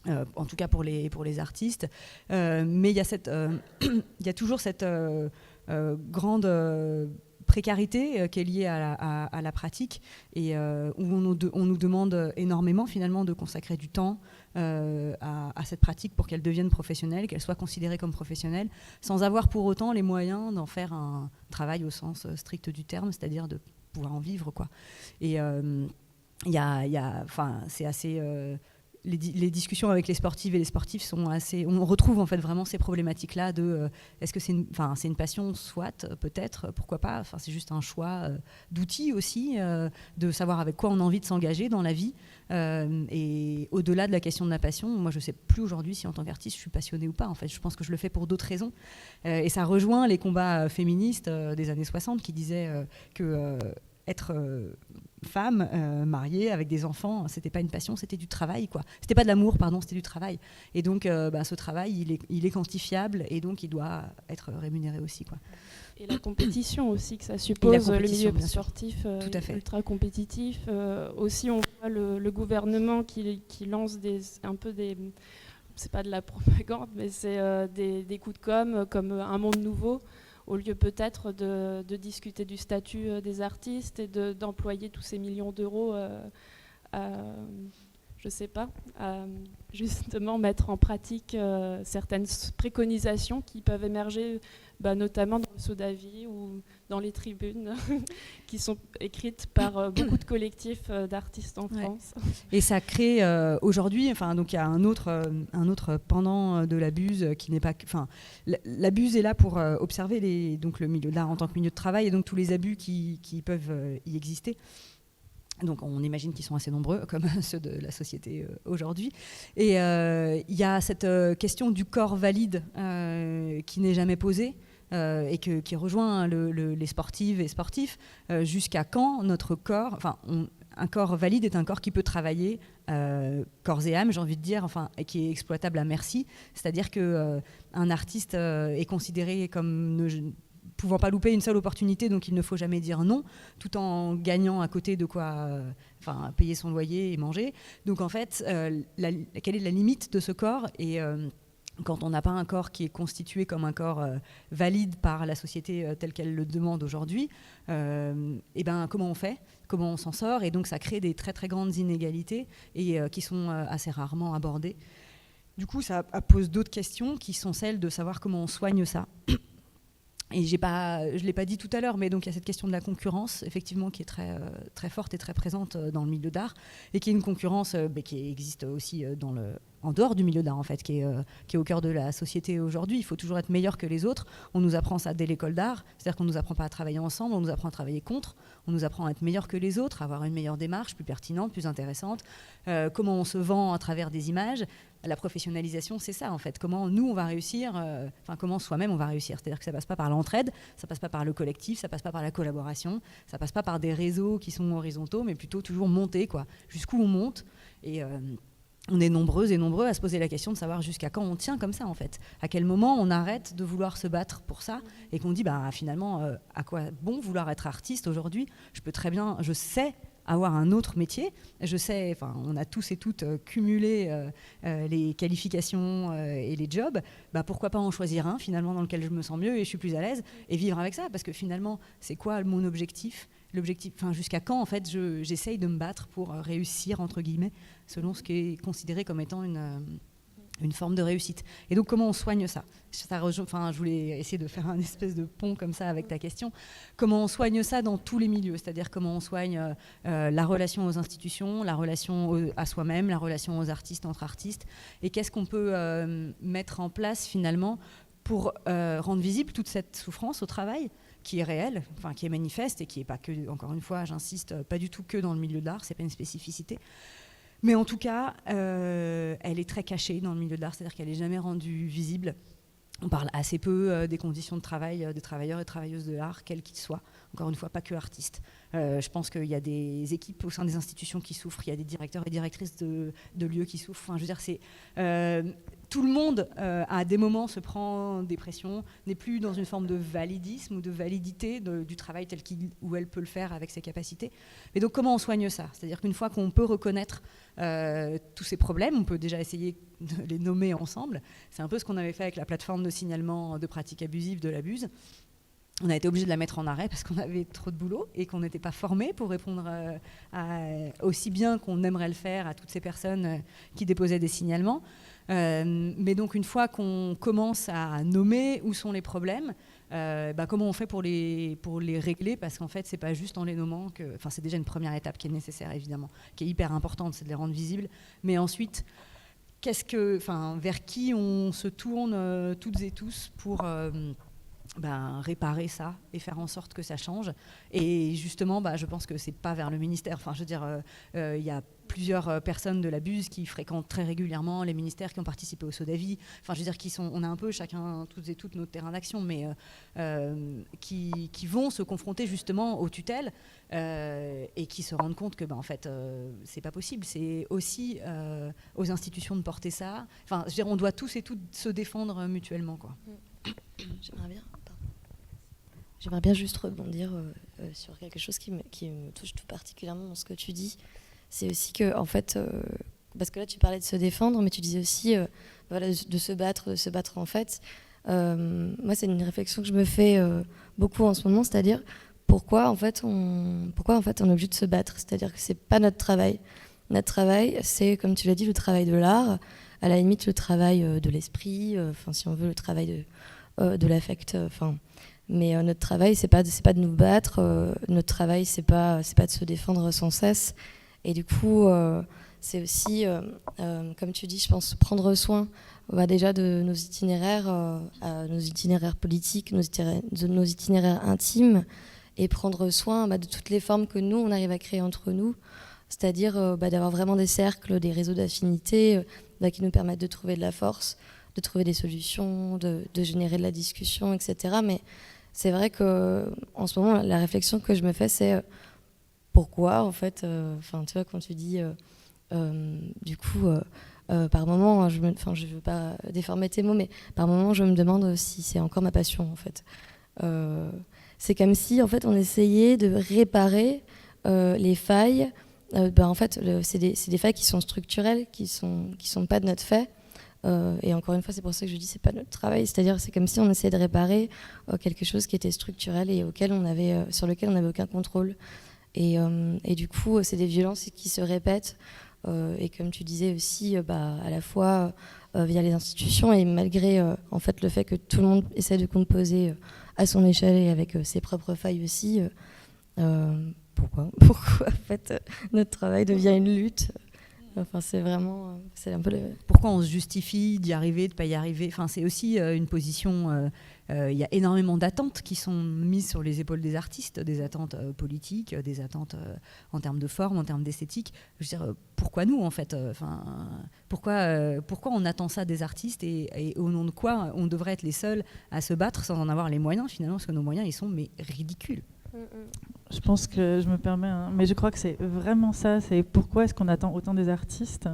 En tout cas pour les artistes. Mais il y a toujours cette grande précarité qui est liée à la pratique, et où on nous demande énormément finalement de consacrer du temps à cette pratique pour qu'elle devienne professionnelle, qu'elle soit considérée comme professionnelle, sans avoir pour autant les moyens d'en faire un travail au sens strict du terme, c'est-à-dire de pouvoir en vivre, quoi. Et c'est assez... Les discussions avec les sportives et les sportifs sont assez... On retrouve en fait vraiment ces problématiques-là de est-ce que c'est une passion, soit, peut-être, pourquoi pas. Enfin, c'est juste un choix d'outils aussi, de savoir avec quoi on a envie de s'engager dans la vie. Et au-delà de la question de la passion, moi je ne sais plus aujourd'hui si en tant qu'artiste je suis passionnée ou pas. En fait, je pense que je le fais pour d'autres raisons. Et ça rejoint les combats féministes des années 60 qui disaient que... être femme, mariée, avec des enfants, c'était pas une passion, c'était du travail, quoi. C'était pas de l'amour, pardon, c'était du travail. Et donc, ce travail, il est quantifiable, et donc il doit être rémunéré aussi, quoi. Et la compétition aussi que ça suppose, le milieu sportif ultra compétitif. Aussi, on voit le gouvernement qui lance c'est pas de la propagande, mais c'est des coups de com', comme un monde nouveau, au lieu peut-être de discuter du statut des artistes et d'employer tous ces millions d'euros je sais pas, à justement mettre en pratique certaines préconisations qui peuvent émerger, notamment dans le Sodavi ou dans les tribunes, qui sont écrites par beaucoup de collectifs d'artistes en France. Et ça crée aujourd'hui, donc il y a un autre pendant de la Buse qui n'est pas... La Buse est là pour observer donc le milieu de l'art en tant que milieu de travail, et donc tous les abus qui peuvent y exister. Donc on imagine qu'ils sont assez nombreux, comme ceux de la société aujourd'hui. Et il y a cette question du corps valide qui n'est jamais posée, et qui rejoint les sportives et sportifs. Jusqu'à quand notre corps... un corps valide est un corps qui peut travailler corps et âme, j'ai envie de dire, et qui est exploitable à merci. C'est-à-dire qu'un artiste est considéré comme... pouvant pas louper une seule opportunité, donc il ne faut jamais dire non, tout en gagnant à côté de quoi payer son loyer et manger. Donc en fait, quelle est la limite de ce corps ? Et quand on n'a pas un corps qui est constitué comme un corps valide par la société telle qu'elle le demande aujourd'hui, comment on fait ? Comment on s'en sort ? Et donc ça crée des très très grandes inégalités, et qui sont assez rarement abordées. Du coup, ça pose d'autres questions qui sont celles de savoir comment on soigne ça. Et je ne l'ai pas dit tout à l'heure, mais donc il y a cette question de la concurrence, effectivement, qui est très, très forte et très présente dans le milieu d'art, et qui est une concurrence qui existe aussi en dehors du milieu d'art en fait, qui est au cœur de la société aujourd'hui. Il faut toujours être meilleur que les autres. On nous apprend ça dès l'école d'art, c'est-à-dire qu'on nous apprend pas à travailler ensemble, on nous apprend à travailler contre, on nous apprend à être meilleur que les autres, à avoir une meilleure démarche, plus pertinente, plus intéressante. Comment on se vend à travers des images. La professionnalisation, c'est ça en fait. Comment nous on va réussir, comment soi-même on va réussir. C'est-à-dire que ça passe pas par l'entraide, ça passe pas par le collectif, ça passe pas par la collaboration, ça passe pas par des réseaux qui sont horizontaux, mais plutôt toujours monter quoi. Jusqu'où on monte. Et on est nombreuses et nombreux à se poser la question de savoir jusqu'à quand on tient comme ça en fait. À quel moment on arrête de vouloir se battre pour ça et qu'on dit finalement à quoi bon vouloir être artiste aujourd'hui. Je sais avoir un autre métier. Je sais, on a tous et toutes cumulé les qualifications et les jobs. Pourquoi pas en choisir un finalement dans lequel je me sens mieux et je suis plus à l'aise et vivre avec ça, parce que finalement c'est quoi mon objectif ? L'objectif, jusqu'à quand en fait j'essaye de me battre pour réussir entre guillemets selon ce qui est considéré comme étant une forme de réussite. Et donc comment on soigne ça, je voulais essayer de faire un espèce de pont comme ça avec ta question. Comment on soigne ça dans tous les milieux, c'est-à-dire comment on soigne la relation aux institutions, la relation à soi-même, la relation aux artistes entre artistes, et qu'est-ce qu'on peut mettre en place finalement pour rendre visible toute cette souffrance au travail qui est réelle, qui est manifeste et qui n'est pas que, encore une fois, j'insiste, pas du tout que dans le milieu de l'art, c'est pas une spécificité. Mais en tout cas, elle est très cachée dans le milieu de l'art, c'est-à-dire qu'elle n'est jamais rendue visible. On parle assez peu des conditions de travail des travailleurs et travailleuses de l'art, quels qu'ils soient. Encore une fois, pas que artistes. Je pense qu'il y a des équipes au sein des institutions qui souffrent, il y a des directeurs et directrices de lieux qui souffrent. Je veux dire, tout le monde, à des moments, se prend des pressions, n'est plus dans une forme de validisme ou de validité du travail tel qu'il ou elle peut le faire avec ses capacités. Mais donc, comment on soigne ça ? C'est-à-dire qu'une fois qu'on peut reconnaître tous ces problèmes, on peut déjà essayer de les nommer ensemble. C'est un peu ce qu'on avait fait avec la plateforme de signalement de pratiques abusives de l'Abuse. On a été obligé de la mettre en arrêt parce qu'on avait trop de boulot et qu'on n'était pas formés pour répondre aussi bien qu'on aimerait le faire à toutes ces personnes qui déposaient des signalements. Mais donc une fois qu'on commence à nommer où sont les problèmes, comment on fait pour les régler, parce qu'en fait c'est pas juste en les nommant que, c'est déjà une première étape qui est nécessaire évidemment, qui est hyper importante, c'est de les rendre visibles, mais ensuite vers qui on se tourne toutes et tous pour réparer ça et faire en sorte que ça change. Et justement, je pense que c'est pas vers le ministère. Il y a plusieurs personnes de l'Abuse qui fréquentent très régulièrement les ministères, qui ont participé au Sodavi. On a un peu chacun, toutes et toutes, notre terrain d'action, mais qui vont se confronter justement aux tutelles et qui se rendent compte que, c'est pas possible. C'est aussi aux institutions de porter ça. On doit tous et toutes se défendre mutuellement, quoi. J'aimerais bien juste rebondir sur quelque chose qui me touche tout particulièrement dans ce que tu dis. C'est aussi que, en fait, parce que là tu parlais de se défendre, mais tu disais aussi de se battre en fait. Moi, c'est une réflexion que je me fais beaucoup en ce moment, c'est-à-dire pourquoi en fait on est obligé de se battre. C'est-à-dire que c'est pas notre travail. Notre travail, c'est, comme tu l'as dit, le travail de l'art, à la limite le travail de l'esprit, si on veut, le travail de l'affect, mais notre travail, c'est pas de nous battre. Notre travail, c'est pas de se défendre sans cesse. Et du coup, c'est aussi, comme tu dis, je pense, prendre soin déjà de nos itinéraires politiques, de nos itinéraires intimes, et prendre soin de toutes les formes que nous, on arrive à créer entre nous. C'est-à-dire d'avoir vraiment des cercles, des réseaux d'affinité qui nous permettent de trouver de la force, de trouver des solutions, de générer de la discussion, etc. Mais c'est vrai qu'en ce moment, la réflexion que je me fais, c'est pourquoi, en fait, tu vois, quand tu dis, du coup, par moment, je veux pas déformer tes mots, mais par moment, je me demande si c'est encore ma passion, en fait. C'est comme si, en fait, on essayait de réparer les failles. En fait, c'est des failles qui sont structurelles, qui sont pas de notre fait. Et encore une fois, c'est pour ça que je dis c'est pas notre travail. C'est-à-dire, c'est comme si on essayait de réparer quelque chose qui était structurel et sur lequel on n'avait aucun contrôle. Et du coup, c'est des violences qui se répètent. Et comme tu disais aussi, à la fois via les institutions et malgré en fait le fait que tout le monde essaie de composer à son échelle et avec ses propres failles aussi. Pourquoi en fait notre travail devient une lutte Enfin, c'est vraiment, c'est un peu Pourquoi on se justifie d'y arriver, de ne pas y arriver? Enfin, c'est aussi une position. Il y a énormément d'attentes qui sont mises sur les épaules des artistes, des attentes politiques, des attentes en termes de forme, en termes d'esthétique. Je veux dire, pourquoi nous, en fait? Pourquoi on attend ça des artistes et au nom de quoi on devrait être les seuls à se battre sans en avoir les moyens, finalement, parce que nos moyens, ils sont ridicules. Je pense que je me permets, mais je crois que c'est vraiment ça, c'est pourquoi est-ce qu'on attend autant des artistes.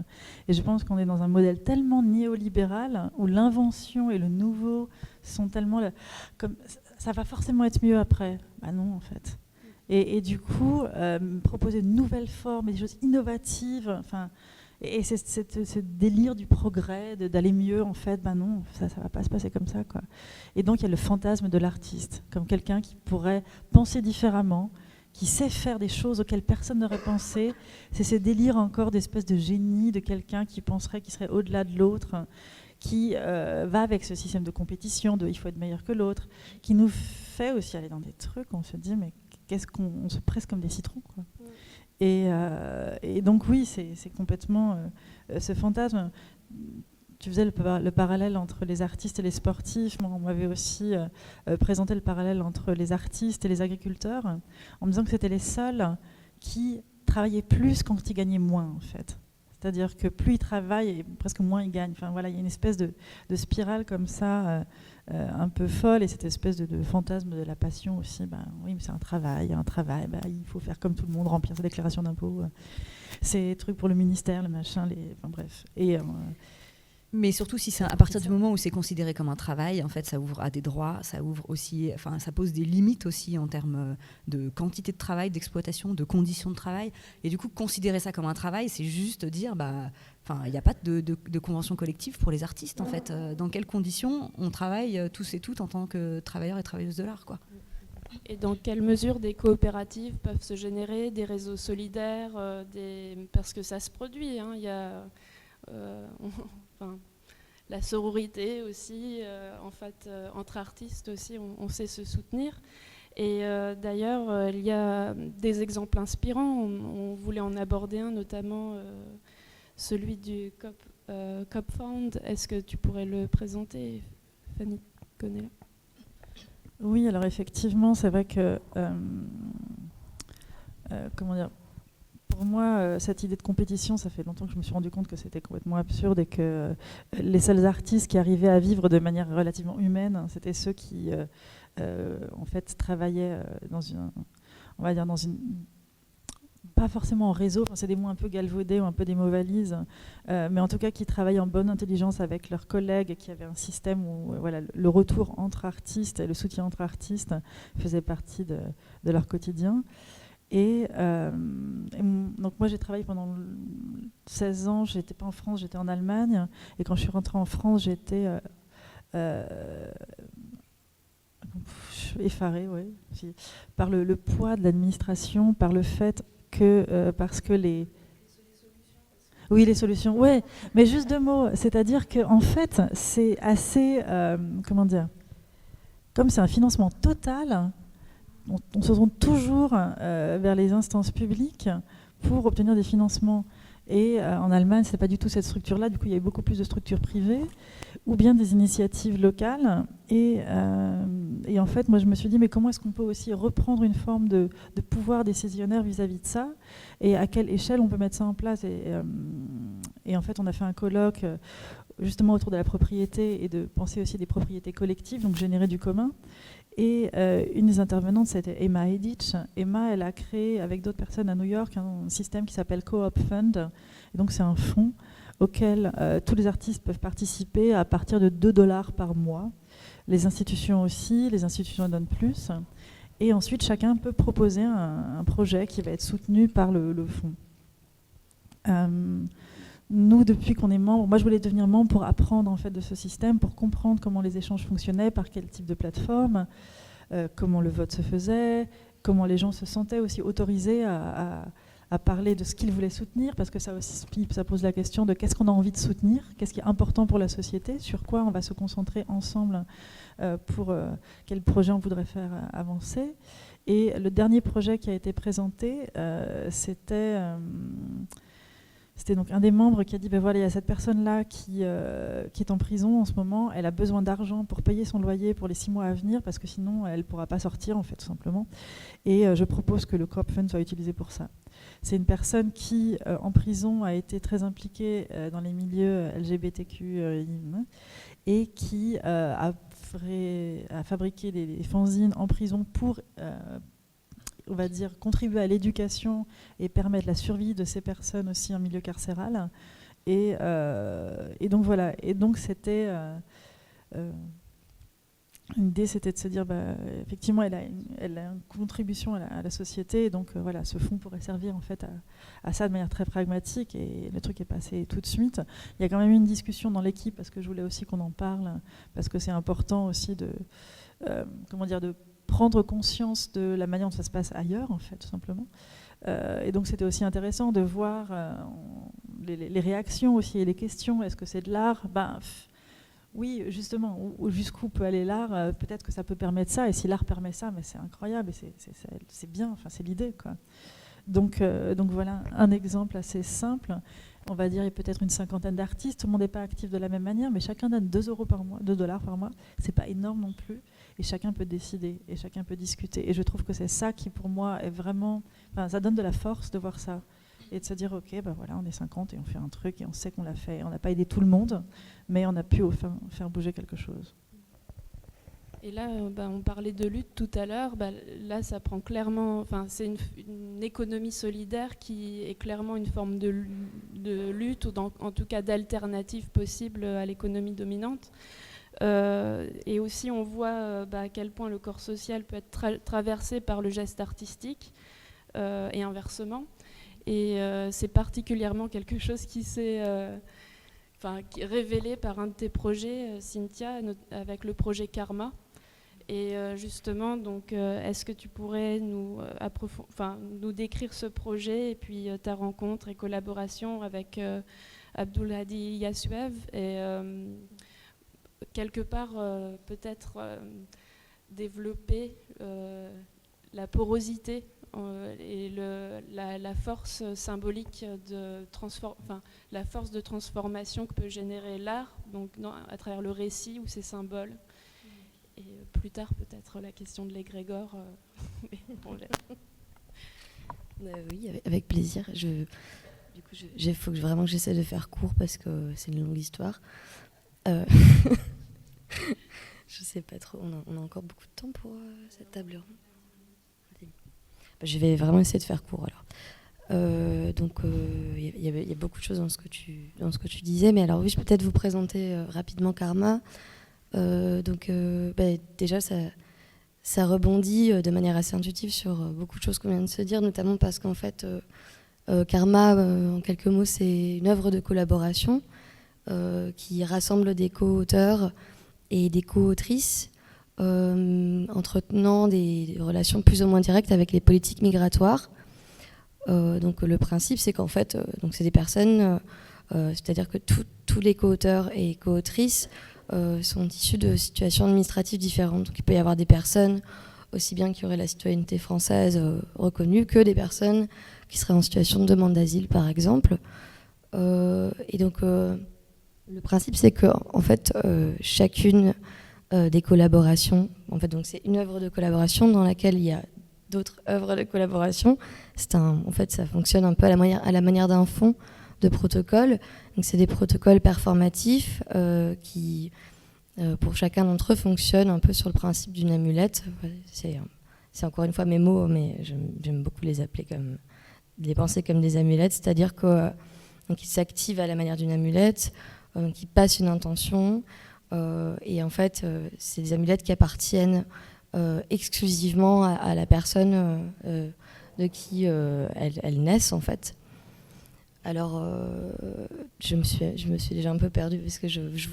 Et je pense qu'on est dans un modèle tellement néolibéral où l'invention et le nouveau sont tellement... comme ça va forcément être mieux après. Bah non, en fait. Et du coup, proposer de nouvelles formes, des choses innovatives, enfin... Et c'est ce délire du progrès, d'aller mieux, en fait, ben non, ça ne va pas se passer comme ça, quoi. Et donc, il y a le fantasme de l'artiste, comme quelqu'un qui pourrait penser différemment, qui sait faire des choses auxquelles personne n'aurait pensé. C'est ce délire encore d'espèce de génie, de quelqu'un qui penserait qu'il serait au-delà de l'autre, qui va avec ce système de compétition, de il faut être meilleur que l'autre, qui nous fait aussi aller dans des trucs, on se dit, mais on se presse comme des citrons, quoi. Et donc oui, c'est complètement ce fantasme. Tu faisais le parallèle entre les artistes et les sportifs. Moi, on m'avait aussi présenté le parallèle entre les artistes et les agriculteurs, en me disant que c'était les seuls qui travaillaient plus quand ils gagnaient moins, en fait. C'est-à-dire que plus ils travaillent, et presque moins ils gagnent. Enfin, voilà, il y a une espèce de spirale comme ça, un peu folle, et cette espèce de fantasme de la passion aussi. Oui, mais c'est un travail, il faut faire comme tout le monde, remplir sa déclaration d'impôt, ces trucs pour le ministère, le machin, enfin bref. Mais surtout, si c'est à partir du moment où c'est considéré comme un travail, en fait, ça ouvre à des droits, ça ouvre aussi, enfin, ça pose des limites aussi en termes de quantité de travail, d'exploitation, de conditions de travail. Et du coup, considérer ça comme un travail, c'est juste dire, il n'y a pas de convention collective pour les artistes, en fait. Dans quelles conditions on travaille tous et toutes en tant que travailleurs et travailleuses de l'art, quoi. Et dans quelle mesure des coopératives peuvent se générer, des réseaux solidaires, parce que ça se produit, hein, il y a... la sororité aussi, en fait, entre artistes aussi, on sait se soutenir. Et d'ailleurs, il y a des exemples inspirants. On voulait en aborder un, notamment celui du COP Fund. Est-ce que tu pourrais le présenter, Fanny Connella? Oui, alors effectivement, c'est vrai que... comment dire ? Pour moi, cette idée de compétition, ça fait longtemps que je me suis rendu compte que c'était complètement absurde et que les seuls artistes qui arrivaient à vivre de manière relativement humaine, c'était ceux qui, en fait, travaillaient dans une, pas forcément en réseau, enfin, c'est des mots un peu galvaudés ou un peu des mots valises, mais en tout cas qui travaillaient en bonne intelligence avec leurs collègues et qui avaient un système où le retour entre artistes et le soutien entre artistes faisait partie de leur quotidien. Et donc moi j'ai travaillé pendant 16 ans, j'étais pas en France, j'étais en Allemagne, et quand je suis rentrée en France, j'étais effarée, par le poids de l'administration, par le fait que parce que les solutions, ouais, mais juste deux mots, c'est-à-dire que en fait c'est assez, comment dire, comme c'est un financement total. On se tourne toujours vers les instances publiques pour obtenir des financements. Et en Allemagne, ce n'est pas du tout cette structure-là. Du coup, il y a eu beaucoup plus de structures privées ou bien des initiatives locales. Et en fait, moi, je me suis dit, mais comment est-ce qu'on peut aussi reprendre une forme de pouvoir décisionnaire vis-à-vis de ça? Et à quelle échelle on peut mettre ça en place? Et en fait, on a fait un colloque justement autour de la propriété et de penser aussi des propriétés collectives, donc générer du commun. Et une des intervenantes, c'était Emma Edich. Emma, elle a créé avec d'autres personnes à New York un système qui s'appelle Co-op Fund. Et donc c'est un fonds auquel tous les artistes peuvent participer à partir de $2 par mois. Les institutions aussi, les institutions en donnent plus. Et ensuite, chacun peut proposer un projet qui va être soutenu par le fonds. Nous, depuis qu'on est membre, moi je voulais devenir membre pour apprendre en fait de ce système, pour comprendre comment les échanges fonctionnaient, par quel type de plateforme, comment le vote se faisait, comment les gens se sentaient aussi autorisés à parler de ce qu'ils voulaient soutenir, parce que ça aussi, ça pose la question de qu'est-ce qu'on a envie de soutenir, qu'est-ce qui est important pour la société, sur quoi on va se concentrer ensemble pour quel projet on voudrait faire avancer. Et le dernier projet qui a été présenté, c'était... C'était donc un des membres qui a dit, ben voilà, il y a cette personne-là qui est en prison en ce moment, elle a besoin d'argent pour payer son loyer pour les 6 mois à venir, parce que sinon elle ne pourra pas sortir, en fait, tout simplement. Et je propose que le Coop Fund soit utilisé pour ça. C'est une personne qui, en prison, a été très impliquée dans les milieux LGBTQI et qui a fabriqué des fanzines en prison pour on va dire, contribuer à l'éducation et permettre la survie de ces personnes aussi en milieu carcéral. Et donc voilà. Et donc c'était l'idée, c'était de se dire, effectivement, elle a une contribution à la société. Et donc voilà, ce fonds pourrait servir en fait à ça de manière très pragmatique. Et le truc est passé tout de suite. Il y a quand même eu une discussion dans l'équipe parce que je voulais aussi qu'on en parle, parce que c'est important aussi de prendre conscience de la manière dont ça se passe ailleurs, en fait, tout simplement. Et donc, c'était aussi intéressant de voir les réactions aussi et les questions. Est-ce que c'est de l'art ? Oui, justement, jusqu'où peut aller l'art ? Peut-être que ça peut permettre ça. Et si l'art permet ça, mais c'est incroyable et c'est bien. Enfin, c'est l'idée, quoi. Donc voilà un exemple assez simple. On va dire, il y a peut-être une 50aine d'artistes. Tout le monde n'est pas actif de la même manière, mais chacun donne $2 par mois. C'est pas énorme non plus. Et chacun peut décider, et chacun peut discuter. Et je trouve que c'est ça qui, pour moi, est vraiment... ça donne de la force de voir ça. Et de se dire, OK, voilà, on est 50 et on fait un truc, et on sait qu'on l'a fait. On n'a pas aidé tout le monde, mais on a pu faire bouger quelque chose. Et là, on parlait de lutte tout à l'heure. Là, ça prend clairement... c'est une économie solidaire qui est clairement une forme de lutte, ou en tout cas d'alternative possible à l'économie dominante. Et aussi, on voit à quel point le corps social peut être traversé par le geste artistique et inversement. Et c'est particulièrement quelque chose qui s'est révélé par un de tes projets, Cynthia, avec le projet Karma. Et justement, donc, est-ce que tu pourrais nous décrire ce projet et puis ta rencontre et collaboration avec Abdulhadi Yassuev et quelque part peut-être développer la porosité et la force symbolique la force de transformation que peut générer l'art, donc à travers le récit ou ses symboles. Et plus tard peut-être la question de l'égrégore. Oui, avec plaisir. Du coup, il faut vraiment que j'essaie de faire court parce que c'est une longue histoire. Je sais pas trop, on a encore beaucoup de temps pour cette table ronde. Je vais vraiment essayer de faire court alors. Donc il y a beaucoup de choses dans ce que tu disais, mais alors oui, je peux peut-être vous présenter rapidement Karma. Déjà ça rebondit de manière assez intuitive sur beaucoup de choses qu'on vient de se dire, notamment parce qu'en fait Karma, en quelques mots, c'est une œuvre de collaboration qui rassemble des co-auteurs et des co-autrices entretenant des relations plus ou moins directes avec les politiques migratoires. Donc le principe, c'est qu'en fait, c'est des personnes, c'est-à-dire que tous les co-auteurs et co-autrices sont issus de situations administratives différentes. Donc il peut y avoir des personnes aussi bien qui auraient la citoyenneté française reconnue que des personnes qui seraient en situation de demande d'asile, par exemple. Et donc le principe, c'est que en fait, chacune des collaborations, en fait, donc c'est une œuvre de collaboration dans laquelle il y a d'autres œuvres de collaboration. En fait, ça fonctionne un peu à la manière d'un fonds de protocole. Donc, c'est des protocoles performatifs qui, pour chacun d'entre eux, fonctionnent un peu sur le principe d'une amulette. C'est encore une fois mes mots, mais j'aime beaucoup les penser comme des amulettes, c'est-à-dire qu'ils s'activent à la manière d'une amulette, qui passent une intention, et en fait, c'est des amulettes qui appartiennent exclusivement à la personne de qui elles naissent, en fait. Alors, je me suis déjà un peu perdue parce que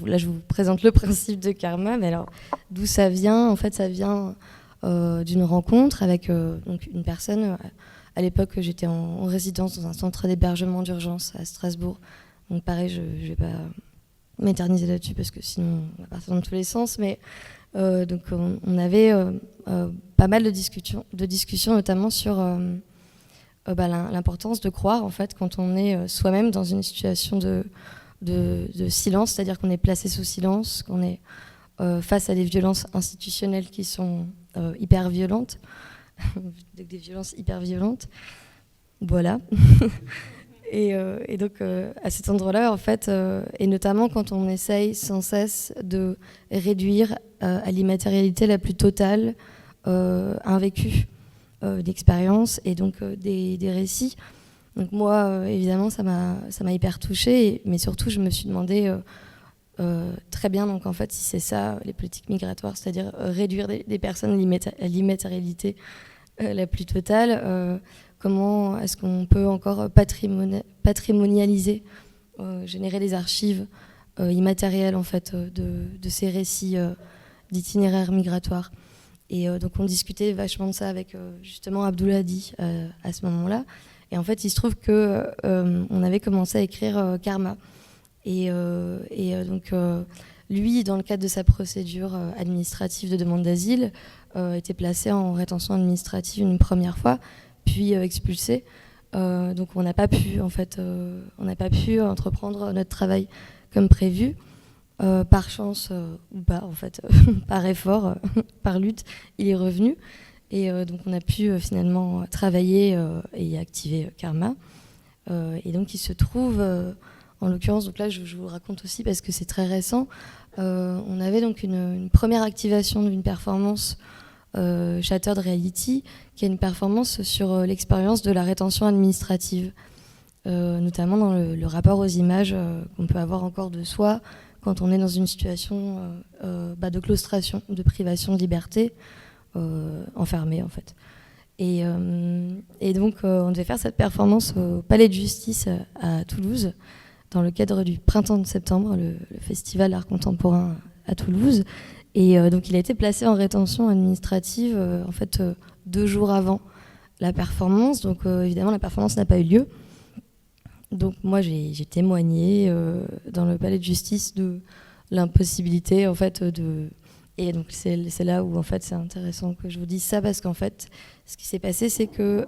là, je vous présente le principe de Karma, mais alors, d'où ça vient ? En fait, ça vient d'une rencontre avec donc une personne. À l'époque, j'étais en résidence dans un centre d'hébergement d'urgence à Strasbourg. Donc pareil, je ne vais pas m'éterniser là-dessus parce que sinon, on va partir dans tous les sens. Mais donc, on avait pas mal de discussions, notamment sur l'importance de croire, en fait, quand on est soi-même dans une situation de silence, c'est-à-dire qu'on est placé sous silence, qu'on est face à des violences institutionnelles qui sont hyper violentes, des violences hyper violentes. Voilà. Et donc, à cet endroit-là, en fait, et notamment quand on essaye sans cesse de réduire à l'immatérialité la plus totale un vécu, d'expérience et donc des récits. Donc moi, évidemment, ça m'a hyper touchée, mais surtout, je me suis demandé très bien, donc en fait, si c'est ça, les politiques migratoires, c'est-à-dire réduire des personnes à l'immatérialité la plus totale, comment est-ce qu'on peut encore patrimonialiser, générer des archives immatérielles, en fait, de ces récits d'itinéraires migratoires. Et donc on discutait vachement de ça avec justement Abdoulhadi à ce moment-là. Et en fait, il se trouve que on avait commencé à écrire Karma. Et donc lui, dans le cadre de sa procédure administrative de demande d'asile, était placé en rétention administrative une première fois, puis expulsé. Donc on n'a pas pu entreprendre notre travail comme prévu. Par chance ou pas, en fait, par effort, par lutte, il est revenu. Et donc on a pu finalement travailler et activer Karma. Et donc il se trouve, en l'occurrence, donc là je vous le raconte aussi parce que c'est très récent, on avait donc une première activation d'une performance Shattered Reality, qui est une performance sur l'expérience de la rétention administrative, notamment dans le rapport aux images qu'on peut avoir encore de soi, quand on est dans une situation de claustration, de privation de liberté, enfermé en fait. Et donc on devait faire cette performance au Palais de Justice à Toulouse, dans le cadre du Printemps de septembre, le festival d'art contemporain à Toulouse. Et donc il a été placé en rétention administrative en fait 2 jours avant la performance. Donc évidemment la performance n'a pas eu lieu. Donc moi j'ai témoigné dans le palais de justice de l'impossibilité en fait et donc c'est là où en fait c'est intéressant que je vous dise ça, parce qu'en fait ce qui s'est passé c'est que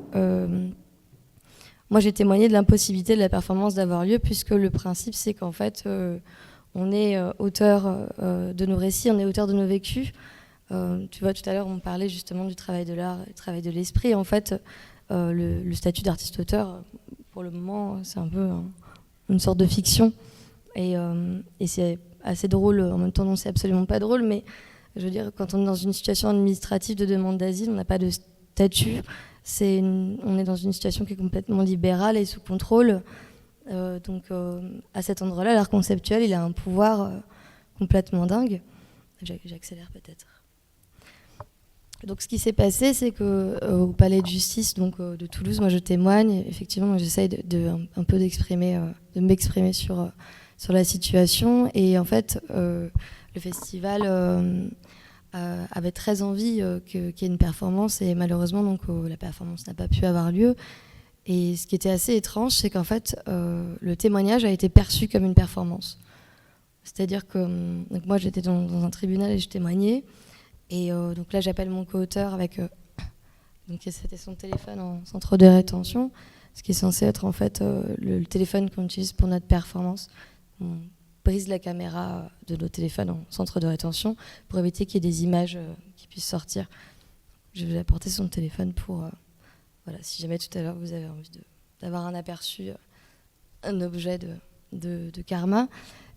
moi j'ai témoigné de l'impossibilité de la performance d'avoir lieu, puisque le principe c'est qu'en fait on est auteur de nos récits, on est auteur de nos vécus. Tu vois, tout à l'heure on parlait justement du travail de l'art, du travail de l'esprit. En fait le statut d'artiste-auteur, pour le moment, c'est un peu une sorte de fiction. Et c'est assez drôle. En même temps, non, c'est absolument pas drôle. Mais je veux dire, quand on est dans une situation administrative de demande d'asile, on n'a pas de statut. On est dans une situation qui est complètement libérale et sous contrôle. Donc, à cet endroit-là, l'art conceptuel, il a un pouvoir complètement dingue. J'accélère peut-être. Donc ce qui s'est passé, c'est qu'au Palais de Justice de Toulouse, moi je témoigne, effectivement, j'essaye un peu de m'exprimer sur la situation. Et en fait, le festival avait très envie qu'il y ait une performance, et malheureusement, la performance n'a pas pu avoir lieu. Et ce qui était assez étrange, c'est qu'en fait, le témoignage a été perçu comme une performance. C'est-à-dire que moi j'étais dans un tribunal et je témoignais. Et donc là, j'appelle mon co-auteur avec... donc c'était son téléphone en centre de rétention, ce qui est censé être en fait le téléphone qu'on utilise pour notre performance. On brise la caméra de nos téléphones en centre de rétention pour éviter qu'il y ait des images qui puissent sortir. Je vais apporter son téléphone pour... voilà, si jamais tout à l'heure vous avez envie d'avoir un aperçu, un objet de Karma.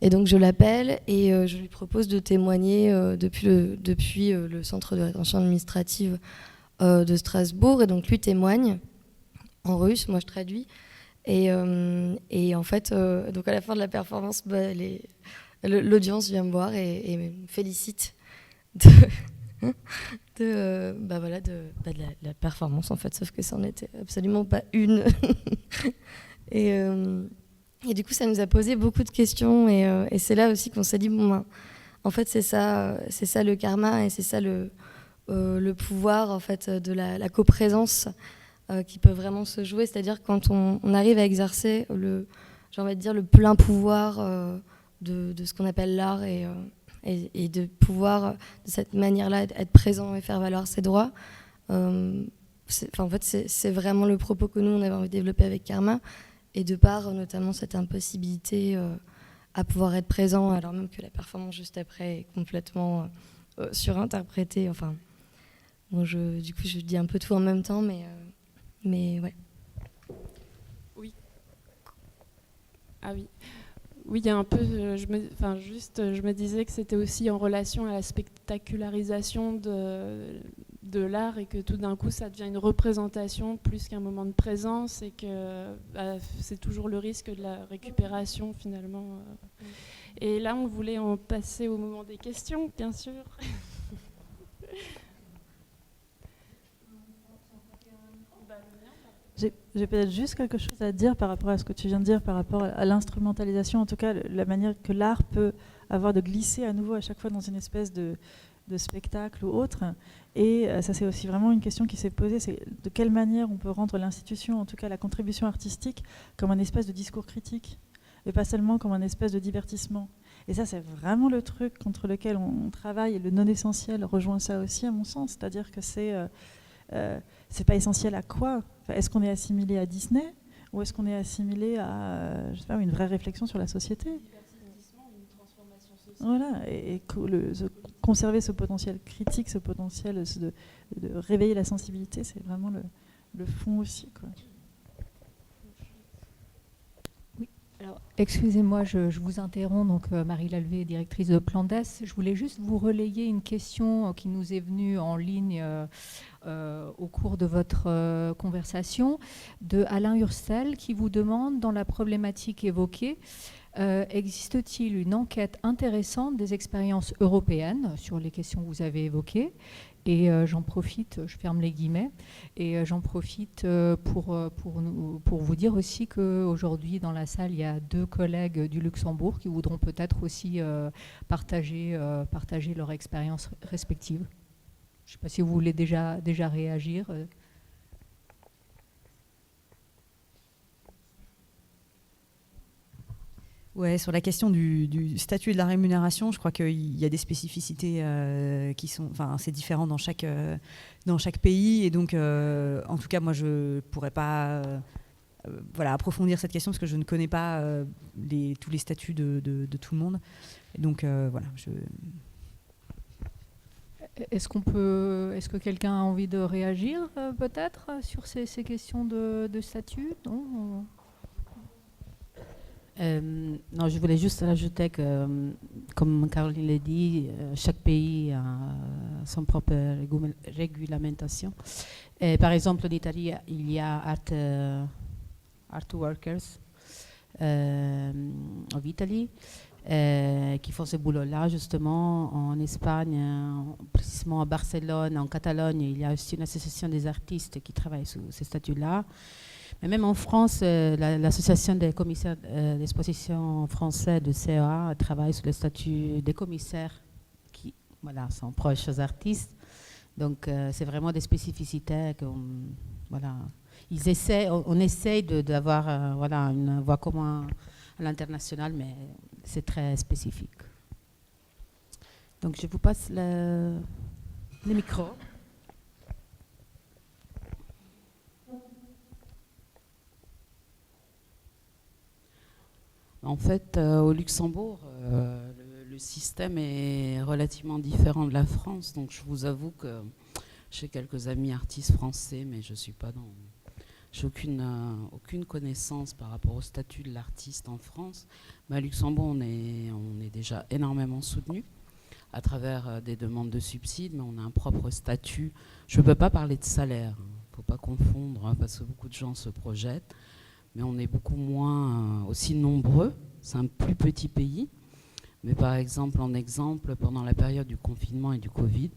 Et donc je l'appelle et je lui propose de témoigner depuis le centre de rétention administrative de Strasbourg. Et donc lui témoigne en russe, moi je traduis. Et en fait, donc à la fin de la performance, l'audience vient me voir et me félicite de la performance en fait, sauf que ça n'en était absolument pas une. Et du coup, ça nous a posé beaucoup de questions, et c'est là aussi qu'on s'est dit, en fait, c'est ça le karma, et c'est ça le pouvoir en fait de la coprésence qui peut vraiment se jouer, c'est-à-dire quand on arrive à exercer le plein pouvoir de ce qu'on appelle l'art, et de pouvoir de cette manière-là être présent et faire valoir ses droits c'est vraiment le propos que nous, on avait envie de développer avec Karma, et de par notamment cette impossibilité à pouvoir être présent, alors même que la performance juste après est complètement surinterprétée. Enfin, bon, du coup, je dis un peu tout en même temps, mais ouais. Oui. Ah oui. Oui, il y a un peu, je me disais que c'était aussi en relation à la spectacularisation de l'art et que tout d'un coup ça devient une représentation plus qu'un moment de présence et que c'est toujours le risque de la récupération finalement. Et là, on voulait en passer au moment des questions, bien sûr. J'ai peut-être juste quelque chose à dire par rapport à ce que tu viens de dire, par rapport à l'instrumentalisation, en tout cas la manière que l'art peut avoir de glisser à nouveau à chaque fois dans une espèce de spectacle ou autre. Et ça, c'est aussi vraiment une question qui s'est posée, c'est de quelle manière on peut rendre l'institution, en tout cas la contribution artistique, comme un espèce de discours critique, et pas seulement comme un espèce de divertissement. Et ça, c'est vraiment le truc contre lequel on travaille, et le non-essentiel rejoint ça aussi, à mon sens, c'est-à-dire que c'est pas essentiel à quoi ? Enfin, est-ce qu'on est assimilé à Disney ou est-ce qu'on est assimilé à je sais pas, une vraie réflexion sur la société ? Voilà, et conserver ce potentiel critique, ce potentiel de réveiller la sensibilité, c'est vraiment le fond aussi, quoi. Oui, alors excusez-moi, je vous interromps. Donc Marie Lalvé, directrice de Plandes. Je voulais juste vous relayer une question qui nous est venue en ligne au cours de votre conversation, de Alain Hurstel, qui vous demande, dans la problématique évoquée, existe-t-il une enquête intéressante des expériences européennes sur les questions que vous avez évoquées ? Et j'en profite, je ferme les guillemets, et j'en profite pour vous dire aussi qu'aujourd'hui dans la salle, il y a 2 collègues du Luxembourg qui voudront peut-être aussi partager leur expérience respective. Je ne sais pas si vous voulez déjà réagir. Ouais, sur la question du statut et de la rémunération, je crois qu'il y a des spécificités qui sont, enfin, c'est différent dans chaque pays, et donc, en tout cas, moi, je pourrais pas, approfondir cette question parce que je ne connais pas tous les statuts de tout le monde. Et donc, voilà. Est-ce que quelqu'un a envie de réagir peut-être sur ces questions de statut ? Non ? Non, je voulais juste rajouter que, comme Caroline l'a dit, chaque pays a son propre réglementation. Et par exemple, en Italie, il y a Art Workers en Italie qui font ce boulot-là, justement. En Espagne, précisément à Barcelone, en Catalogne, il y a aussi une association des artistes qui travaille sur ces statuts-là. Mais même en France, l'association des commissaires d'exposition français de CEA travaille sur le statut des commissaires qui sont proches aux artistes. Donc, c'est vraiment des spécificités on essaye d'avoir une voix commune à l'international, mais c'est très spécifique. Donc, je vous passe le micro. En fait, au Luxembourg, le système est relativement différent de la France. Donc, je vous avoue que j'ai quelques amis artistes français, mais j'ai aucune connaissance par rapport au statut de l'artiste en France. Mais à Luxembourg, on est déjà énormément soutenu à travers des demandes de subsides, mais on a un propre statut. Je ne peux pas parler de salaire, il ne faut pas confondre, parce que beaucoup de gens se projettent. Mais on est beaucoup moins aussi nombreux. C'est un plus petit pays. Mais par exemple, pendant la période du confinement et du Covid,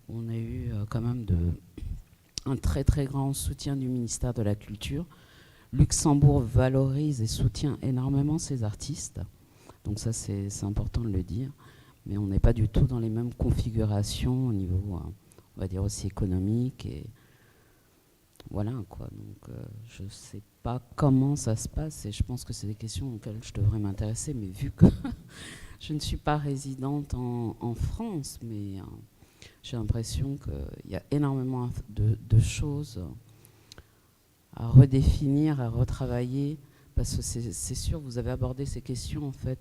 on a eu quand même un très très grand soutien du ministère de la Culture. Luxembourg valorise et soutient énormément ses artistes. Donc ça, c'est important de le dire. Mais on n'est pas du tout dans les mêmes configurations au niveau, on va dire, aussi économique. Et voilà, quoi. Donc, je ne sais pas comment ça se passe et je pense que c'est des questions auxquelles je devrais m'intéresser, mais vu que je ne suis pas résidente en France, mais j'ai l'impression qu'il y a énormément de choses à redéfinir, à retravailler, parce que c'est sûr, vous avez abordé ces questions en fait.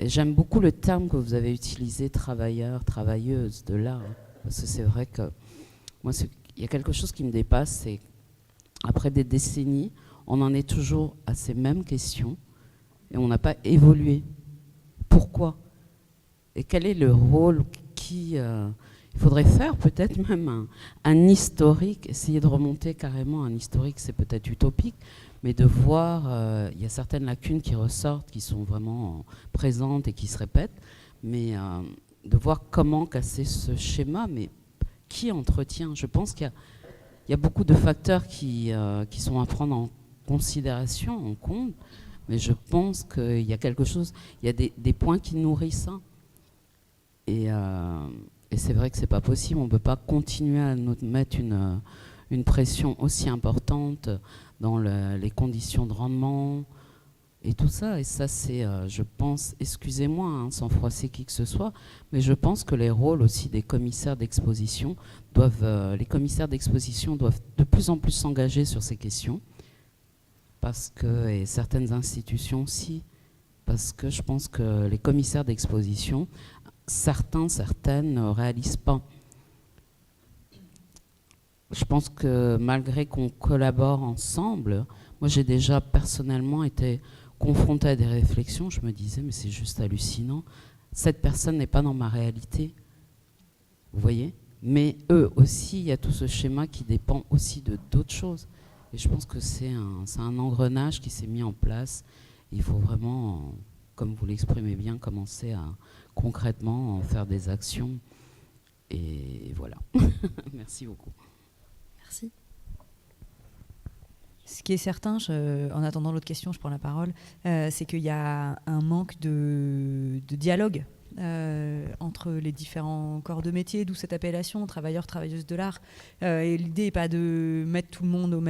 Et j'aime beaucoup le terme que vous avez utilisé, travailleur, travailleuse de l'art, parce que c'est vrai que moi, il y a quelque chose qui me dépasse, c'est après des décennies, on en est toujours à ces mêmes questions et on n'a pas évolué. Pourquoi? Et quel est le rôle il faudrait faire peut-être même un historique, essayer de remonter carrément un historique, c'est peut-être utopique, mais de voir, il y a certaines lacunes qui ressortent, qui sont vraiment présentes et qui se répètent, mais de voir comment casser ce schéma, mais qui entretient? Je pense qu'il y a beaucoup de facteurs qui sont à prendre en considération, en compte, mais je pense qu'il y a quelque chose, il y a des points qui nourrissent ça. Et c'est vrai que c'est pas possible, on ne peut pas continuer à nous mettre une pression aussi importante dans les conditions de rendement et tout ça. Et ça, c'est, je pense, excusez-moi, hein, sans froisser qui que ce soit, mais je pense que les rôles aussi des commissaires d'exposition les commissaires d'exposition doivent de plus en plus s'engager sur ces questions, parce que, et certaines institutions aussi, parce que je pense que les commissaires d'exposition, certaines ne réalisent pas. Je pense que malgré qu'on collabore ensemble, moi j'ai déjà personnellement été confrontée à des réflexions, je me disais mais c'est juste hallucinant, cette personne n'est pas dans ma réalité, vous voyez, mais eux aussi, il y a tout ce schéma qui dépend aussi de d'autres choses. Et je pense que c'est un engrenage qui s'est mis en place. Il faut vraiment, comme vous l'exprimez bien, commencer à concrètement faire des actions. Et voilà. Merci beaucoup. Merci. Ce qui est certain, en attendant l'autre question, je prends la parole, c'est qu'il y a un manque de dialogue entre les différents corps de métier, d'où cette appellation, travailleurs, travailleuses de l'art. Et l'idée n'est pas de mettre tout le monde dans le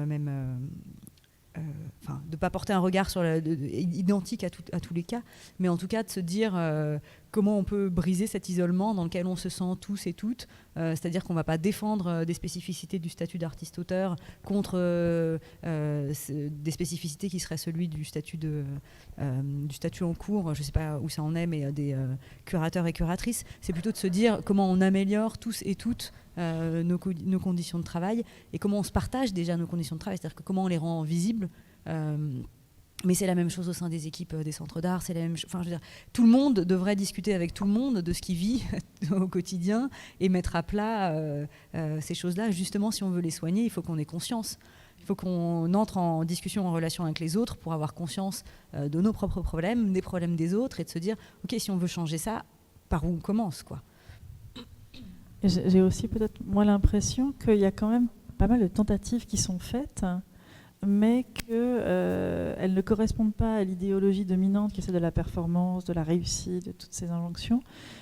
même... de ne pas porter un regard identique à tous les cas, mais en tout cas de se dire comment on peut briser cet isolement dans lequel on se sent tous et toutes, c'est-à-dire qu'on ne va pas défendre des spécificités du statut d'artiste-auteur contre des spécificités qui seraient celui du statut en cours, je ne sais pas où ça en est, mais des curateurs et curatrices. C'est plutôt de se dire comment on améliore tous et toutes nos conditions de travail et comment on se partage déjà nos conditions de travail, c'est-à-dire que comment on les rend visibles. Mais c'est la même chose au sein des équipes des centres d'art, c'est la même chose. Enfin, je veux dire, tout le monde devrait discuter avec tout le monde de ce qu'il vit au quotidien et mettre à plat ces choses-là. Justement, si on veut les soigner, il faut qu'on ait conscience. Il faut qu'on entre en discussion, en relation avec les autres pour avoir conscience de nos propres problèmes, des problèmes des autres et de se dire, ok, si on veut changer ça, par où on commence, quoi. J'ai aussi peut-être moi l'impression qu'il y a quand même pas mal de tentatives qui sont faites, mais qu'elles ne correspondent pas à l'idéologie dominante qui est celle de la performance, de la réussite, de toutes ces injonctions,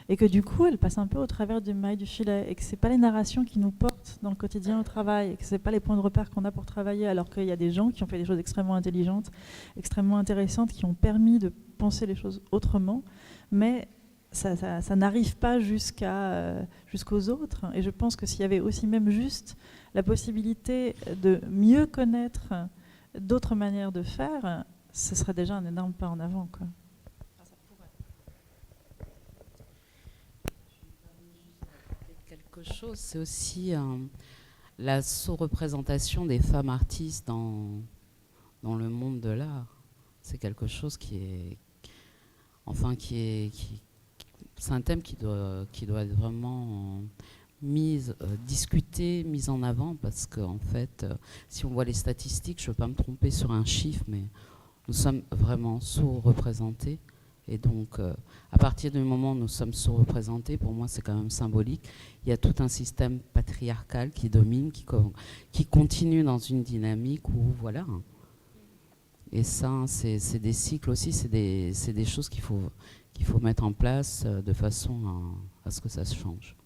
et que du coup elles passent un peu au travers du mailles du filet, et que ce n'est pas les narrations qui nous portent dans le quotidien au travail, et que ce n'est pas les points de repère qu'on a pour travailler, alors qu'il y a des gens qui ont fait des choses extrêmement intelligentes, extrêmement intéressantes, qui ont permis de penser les choses autrement, mais ça n'arrive pas jusqu'aux autres. Et je pense que s'il y avait aussi même juste la possibilité de mieux connaître d'autres manières de faire, ce serait déjà un énorme pas en avant, quoi. Quelque chose, c'est aussi la sous-représentation des femmes artistes dans le monde de l'art. C'est quelque chose c'est un thème qui doit être vraiment discuté, mis en avant, parce qu'en fait, si on voit les statistiques, je ne veux pas me tromper sur un chiffre, mais nous sommes vraiment sous-représentés. Et donc, à partir du moment où nous sommes sous-représentés, pour moi, c'est quand même symbolique. Il y a tout un système patriarcal qui domine, qui continue dans une dynamique où, voilà. Et ça, c'est des cycles aussi, c'est des choses qu'il faut mettre en place de façon à ce que ça se change.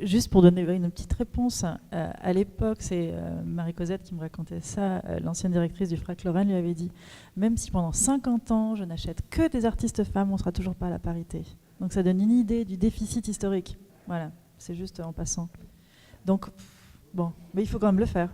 Juste pour donner une petite réponse, à l'époque, c'est Marie-Cosette qui me racontait ça, l'ancienne directrice du FRAC Lorraine lui avait dit « Même si pendant 50 ans, je n'achète que des artistes femmes, on ne sera toujours pas à la parité. » Donc ça donne une idée du déficit historique. Voilà, c'est juste en passant. Donc, bon, mais il faut quand même le faire.